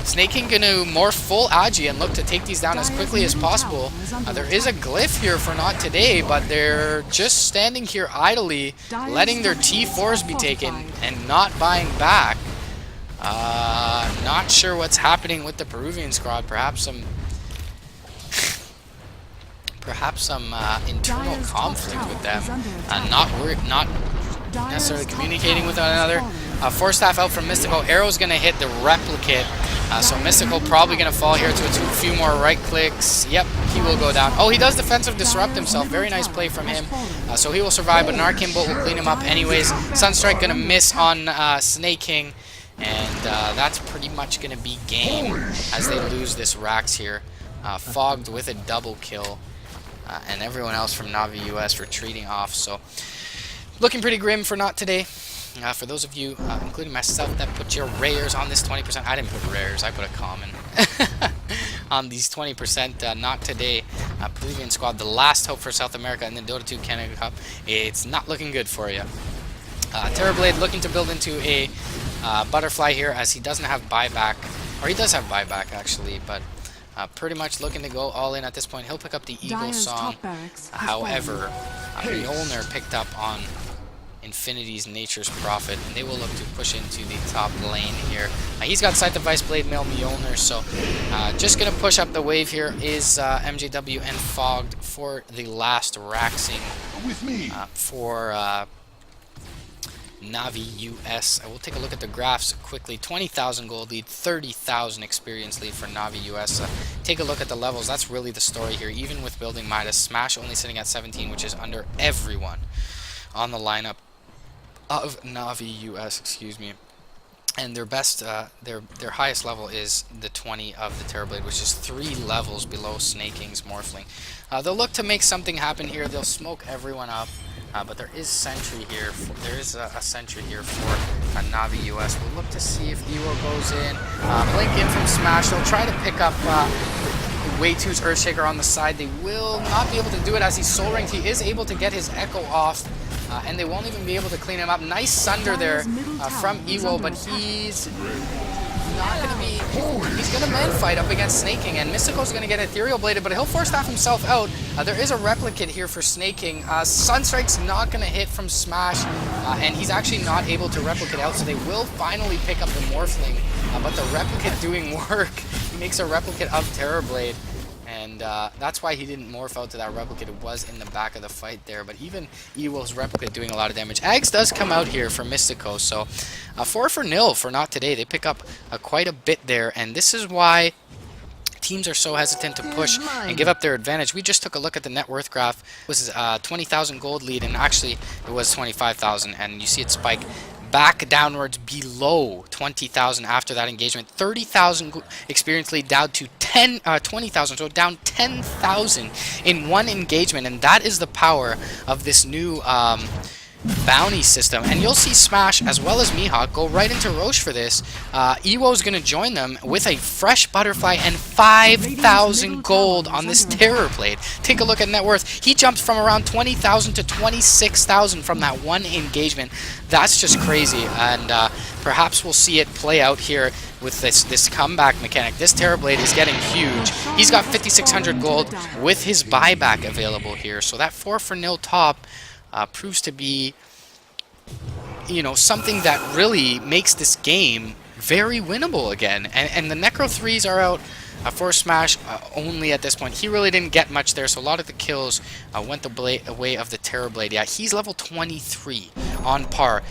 Snake King gonna morph full Agi and look to take these down as quickly as possible. There is a glyph here for Not Today, but they're just standing here idly, letting their T4s be taken and not buying back. Not sure what's happening with the Peruvian squad. Perhaps some internal conflict with them, not necessarily communicating with one another. Force Staff out from Mystical. Arrow's going to hit the Replicate, so Mystical probably going to fall here to a few more right clicks. Yep, he will go down. Oh, he does defensive disrupt himself. Very nice play from him. So he will survive, but Narkin Bolt will clean him up anyways. Sunstrike going to miss on Snake King, and that's pretty much going to be game as they lose this Rax here. Fogged with a double kill. And everyone else from Navi US retreating off. So looking pretty grim for Not Today. For those of you, including myself, that put your rares on this 20%. I didn't put rares, I put a common on these 20%. Not Today. Peruvian squad, the last hope for South America in the Dota 2 Canada Cup. It's not looking good for you. Terrorblade looking to build into a butterfly here as he doesn't have buyback. Or he does have buyback actually, but pretty much looking to go all in at this point. He'll pick up the Eagle Song. However, Mjolnir picked up on Infinity's Nature's Prophet, and they will look to push into the top lane here. He's got Sight Device, Blade Mail, Mjolnir, so just going to push up the wave here is MJW and Fogged for the last Raxing for Navi US. We'll take a look at the graphs quickly. 20,000 gold lead, 30,000 experience lead for Navi US. Take a look at the levels. That's really the story here. Even with building Midas, Smash only sitting at 17, which is under everyone on the lineup of Navi US, excuse me. And their best, their highest level is the 20 of the Terrorblade, which is 3 levels below Snaking's Morphling. They'll look to make something happen here. They'll smoke everyone up, but there is Sentry here. There is a Sentry here for Navi US. We'll look to see if Ewo goes in. Blink in from Smash. They'll try to pick up Way 2's Earthshaker on the side. They will not be able to do it as he's soul ringed. He is able to get his Echo off. And they won't even be able to clean him up. Nice Sunder there from Ewo, but he's not going to be... He's going to man fight up against Snaking, and Mystico's going to get Ethereal Bladed, but he'll force staff himself out. There is a Replicate here for Snaking. Sunstrike's not going to hit from Smash, and he's actually not able to Replicate out, so they will finally pick up the Morphling. But the Replicate doing work. He makes a Replicate of Terrorblade. And that's why he didn't morph out to that Replicate. It was in the back of the fight there. But even Ewo's Replicate doing a lot of damage. Ags does come out here for Mystico. So 4 for nil for NoToday. They pick up quite a bit there. And this is why teams are so hesitant to push and give up their advantage. We just took a look at the net worth graph. It was 20,000 gold lead. And actually it was 25,000. And you see it spike back downwards below 20,000 after that engagement. 30,000 experience lead down to 20,000, so down 10,000 in one engagement, and that is the power of this new bounty system. And you'll see Smash as well as Mihawk go right into Roche for this. Ewo's going to join them with a fresh Butterfly and 5,000 gold on this Terrorblade. Take a look at net worth. He jumps from around 20,000 to 26,000 from that one engagement. That's just crazy, and perhaps we'll see it play out here with this comeback mechanic. This Terrorblade is getting huge. He's got 5,600 gold with his buyback available here, so that 4 for nil top proves to be, you know, something that really makes this game very winnable again. And the Necro 3s are out for Smash only at this point. He really didn't get much there, so a lot of the kills went the way of the Terrorblade. Yeah, he's level 23 on par.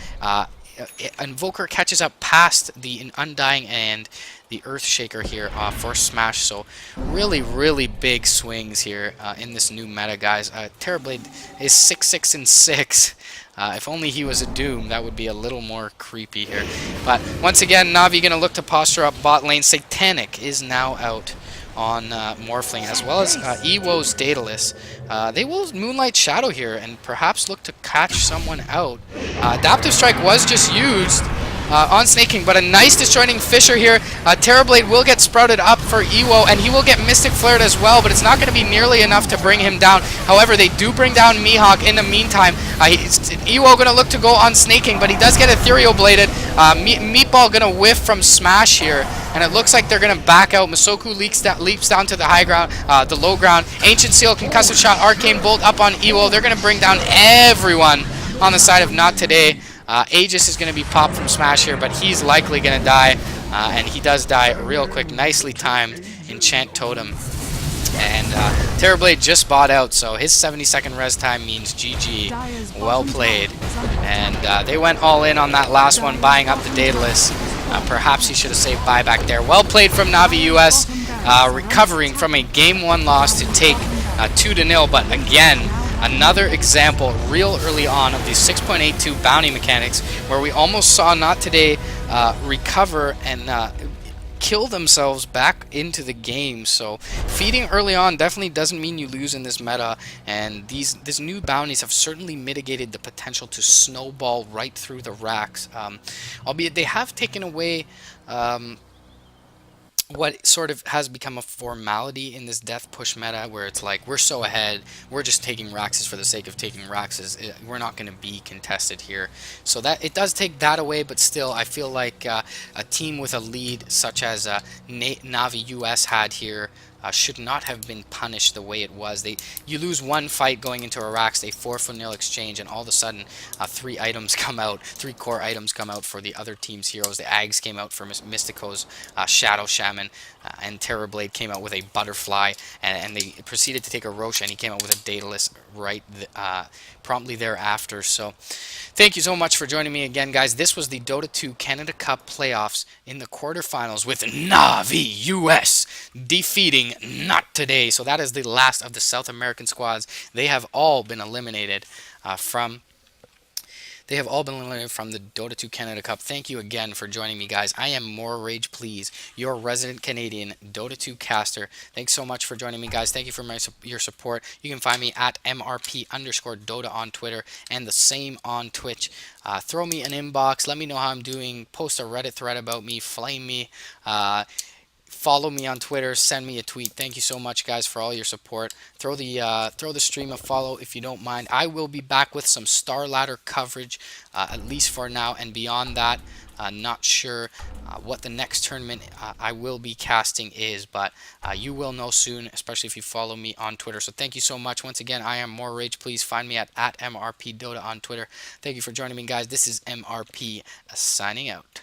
Invoker catches up past the Undying and the Earthshaker here for Smash, so really big swings here in this new meta, guys. Terrorblade is 6-6 and 6. If only he was a Doom, that would be a little more creepy here. But once again, Navi gonna look to posture up bot lane. Satanic is now out on Morphling, as well as Ewo's Daedalus. They will Moonlight Shadow here and perhaps look to catch someone out. Adaptive Strike was just used on Snaking, but a nice disjointing Fissure here. Terrorblade will get sprouted up for Ewo, and he will get Mystic Flared as well, but it's not going to be nearly enough to bring him down. However, they do bring down Mihawk in the meantime. Ewo going to look to go on Snaking, but he does get Ethereal Bladed. Meatball going to whiff from Smash here, and it looks like they're going to back out. Masoku leaps down to the high ground, the low ground. Ancient Seal, Concussive Shot, Arcane Bolt up on Ewo. They're going to bring down everyone on the side of NoToday. Aegis is going to be popped from Smash here, but he's likely going to die, and he does die real quick. Nicely timed Enchant Totem. And Terrorblade just bought out, so his 70-second res time means GG. Well played. And they went all in on that last one, buying up the Daedalus. Perhaps he should have saved buyback there. Well played from Navi US, recovering from a Game 1 loss to take 2-0, but again, another example real early on of these 6.82 bounty mechanics where we almost saw NoToday recover and kill themselves back into the game. So feeding early on definitely doesn't mean you lose in this meta, and these new bounties have certainly mitigated the potential to snowball right through the racks, albeit they have taken away what sort of has become a formality in this death push meta, where it's like, we're so ahead, we're just taking Raxes for the sake of taking Raxes. We're not going to be contested here. So that it does take that away, but still, I feel like a team with a lead such as Navi US had here should not have been punished the way it was. You lose one fight going into Iraq, they 4-0 exchange, and all of a sudden 3 core items come out for the other team's heroes. The Ags came out for Mystico's Shadow Shaman, and Terrorblade came out with a Butterfly, and they proceeded to take a Roche, and he came out with a Daedalus promptly thereafter. So thank you so much for joining me again, guys. This was the Dota 2 Canada Cup playoffs in the quarterfinals with Navi US defeating NoToday. So that is the last of the South American squads. They have all been eliminated from the Dota 2 Canada Cup. Thank you again for joining me, guys. I am More Rage Please, your resident Canadian Dota 2 caster. Thanks so much for joining me, guys. Thank you for your support. You can find me at MRP_Dota on Twitter and the same on Twitch. Throw me an inbox. Let me know how I'm doing. Post a Reddit thread about me. Flame me. Follow me on Twitter. Send me a tweet. Thank you so much, guys, for all your support. Throw the stream a follow if you don't mind. I will be back with some Star Ladder coverage, at least for now, and beyond that, not sure what the next tournament I will be casting is, but you will know soon, especially if you follow me on Twitter. So thank you so much. Once again, I am More Rage. Please find me at MRP Dota on Twitter. Thank you for joining me, guys. This is MRP signing out.